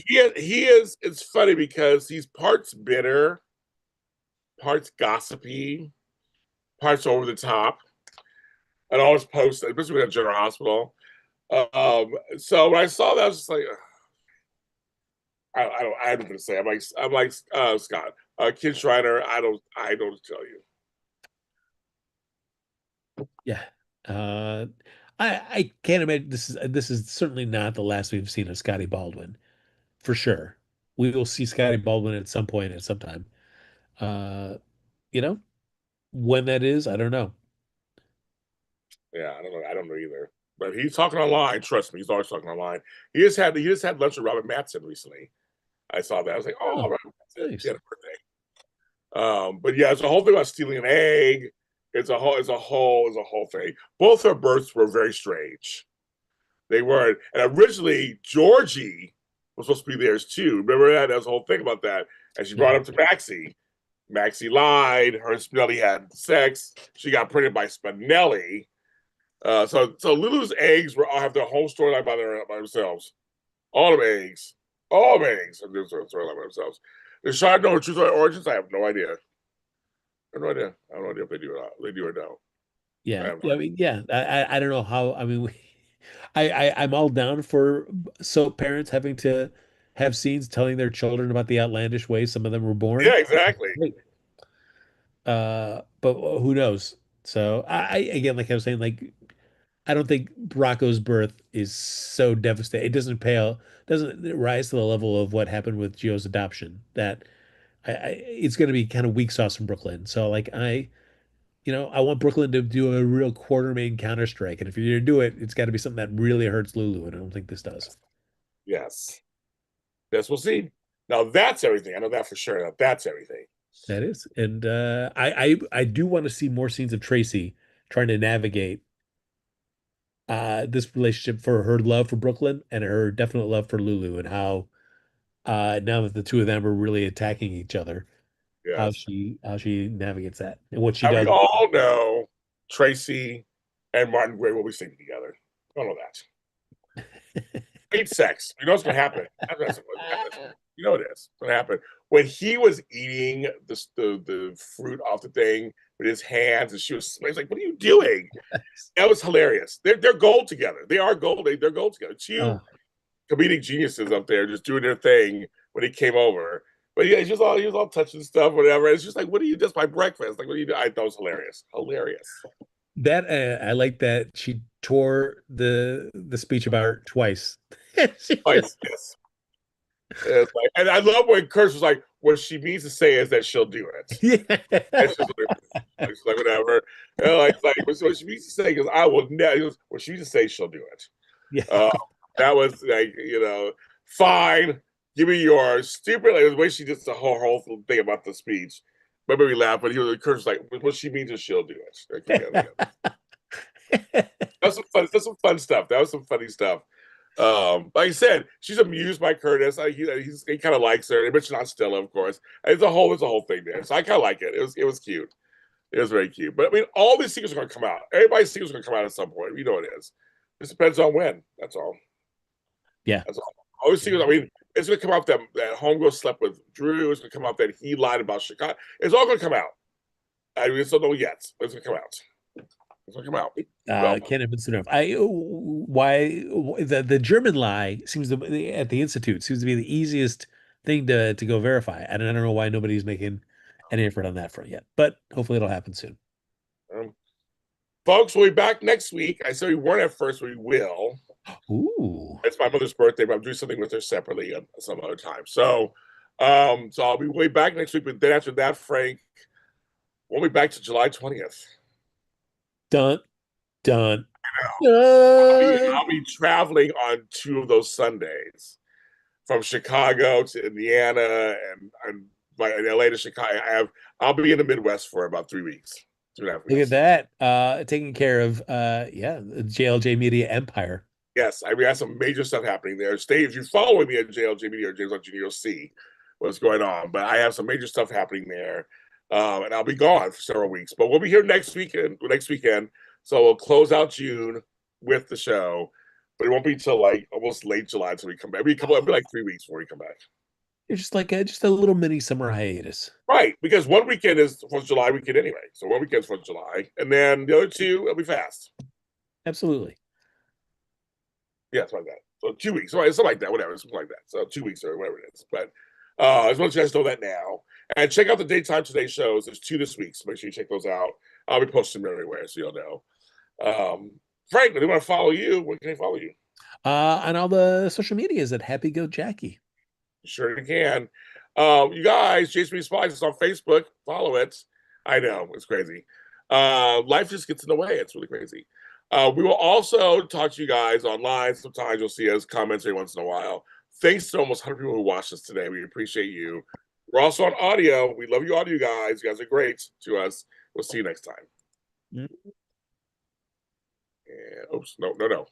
Speaker 1: he is. It's funny because he's parts bitter, parts gossipy, parts over the top, and always posts, especially at General Hospital. So when I saw that, I was just like, I don't know to say. I'm like Scott, Kid Shriner. I don't tell you.
Speaker 2: Yeah. Uh, I can't imagine this is certainly not the last we've seen of Scotty Baldwin, for sure. We will see Scotty Baldwin at some point at some time. Uh, you know, when that is, I don't know.
Speaker 1: Yeah, I don't know. I don't know either. But he's talking online. Trust me, he's always talking online. He just had lunch with Robert Mattson recently. I saw that. I was like, oh, all
Speaker 2: Oh,
Speaker 1: right, that's it. She
Speaker 2: nice.
Speaker 1: had a birthday. But yeah, it's a whole thing about stealing an egg. It's a whole thing. Both her births were very strange. They weren't. And originally, Georgie was supposed to be theirs too. Remember that? That was the whole thing about that. And she brought
Speaker 2: Yeah.
Speaker 1: up to Maxie. Maxie lied. Her and Spinelli had sex. She got pregnant by Spinelli. So Lulu's eggs were all have their whole storyline by themselves. All them eggs. All them eggs have their storyline by themselves. The Shard know her true story origins? I have no idea. I have no idea. I have no idea if they do or not. They do or no. I
Speaker 2: Yeah.
Speaker 1: have no
Speaker 2: Yeah. I
Speaker 1: idea.
Speaker 2: mean, yeah. I don't know how. I mean, I'm all down for soap parents having to have scenes telling their children about the outlandish ways some of them were born.
Speaker 1: Yeah, exactly.
Speaker 2: Great. But who knows? So again, like I was saying, like I don't think Rocco's birth is so devastating. It doesn't rise to the level of what happened with Gio's adoption. That it's going to be kind of weak sauce from Brooklyn. So like I want Brooklyn to do a real Quartermaine counterstrike, and if you're going to do it, it's got to be something that really hurts Lulu, and I don't think this does.
Speaker 1: Yes. Yes, we'll see. Now that's everything. I know that for sure. Now that's everything.
Speaker 2: That is, and I do want to see more scenes of Tracy trying to navigate this relationship for her love for Brooklyn and her definite love for Lulu, and how now that the two of them are really attacking each other,
Speaker 1: Yes.
Speaker 2: how she navigates that and what she
Speaker 1: And we
Speaker 2: does.
Speaker 1: all know Tracy and Martin Gray will be sleeping together. I know that. Great sex. You know what's going to happen. You know it is. It's going to happen. When he was eating the fruit off the thing with his hands, and she was like, "What are you doing?" That was hilarious. They're gold together. They are gold. They're gold together. Two
Speaker 2: Oh,
Speaker 1: comedic geniuses up there just doing their thing when he came over. But yeah, he was all touching stuff, whatever. It's just like, what do you just by breakfast? Like, what do you do? I thought it was hilarious. Hilarious.
Speaker 2: that I like that she tore the speech about her twice. She
Speaker 1: Oh,
Speaker 2: just-
Speaker 1: yes. It's like, and I love when Kurtz was like, what she means to say is that she'll do it.
Speaker 2: yeah.
Speaker 1: It's just like whatever. And like what she means to say is I will never. What she means to say, she'll do it.
Speaker 2: Yeah.
Speaker 1: Uh, that was like fine. Give me your stupid. Like the way she did the whole thing about the speech. Maybe we laugh, but he was Kurt's like, what she means is she'll do it. That's some fun. That's some fun stuff. That was some funny stuff. Like I said, she's amused by Curtis. He kind of likes her. He mentioned on Stella, of course. It's a whole thing there. So I kind of like it. It was cute. It was very cute. But I mean, all these secrets are going to come out. Everybody's secrets are going to come out at some point. You know it is. It depends on when. That's all.
Speaker 2: Yeah.
Speaker 1: That's all. All these secrets. I mean, it's going to come out that Homegirl slept with Drew. It's going to come out that he lied about Chicago. It's all going to come out. I mean, it's don't know yet. But it's going to come out. It's going to come out. Well,
Speaker 2: Can't have been soon enough. Why the German lie seems to at the Institute seems to be the easiest thing to go verify. And I don't know why nobody's making any effort on that front yet, but hopefully it'll happen soon.
Speaker 1: um, folks, we'll be back next week. I said we weren't at first. We will.
Speaker 2: Ooh.
Speaker 1: It's my mother's birthday, but I'm doing something with her separately some other time. So I'll be way back next week. But then after that, Frank, we'll be back to July 20th.
Speaker 2: Dun dun
Speaker 1: I'll be traveling on two of those Sundays from Chicago to Indiana and LA to Chicago. I'll be in the Midwest for about 3 weeks. 2.5
Speaker 2: Look
Speaker 1: weeks.
Speaker 2: at that. Taking care of the JLJ Media Empire.
Speaker 1: Yes, I have some major stuff happening there. Stay if you're following me at JLJ Media or James on Junior, you'll see what's going on. But I have some major stuff happening there, and I'll be gone for several weeks. But we'll be here next weekend. So we'll close out June with the show, but it won't be till like almost late July until we come back. It'll be like 3 weeks before we come back.
Speaker 2: It's just like just a little mini summer hiatus.
Speaker 1: Right, because one weekend is 4th of July weekend anyway. So one weekend's 4th of July, and then the other two will be fast.
Speaker 2: Absolutely.
Speaker 1: Yeah, something like that. So 2 weeks, something like that, whatever, something like that. So 2 weeks or whatever it is. But I just want you guys to know that now. And check out the Daytime Today shows. There's 2 this week, so make sure you check those out. I'll be posting them everywhere, so you'll know. Frank, if they want to follow you, where can they follow you?
Speaker 2: On all the social medias at Happy Go Jackie.
Speaker 1: Sure you can. You guys, Jason B. Spies is on Facebook. Follow it. I know, it's crazy. Life just gets in the way. It's really crazy. We will also talk to you guys online. Sometimes you'll see us comments every once in a while. Thanks to almost 100 people who watched us today. We appreciate you. We're also on audio. We love you, audio guys. You guys are great to us. We'll see you next time.
Speaker 2: Mm-hmm.
Speaker 1: And oops, no.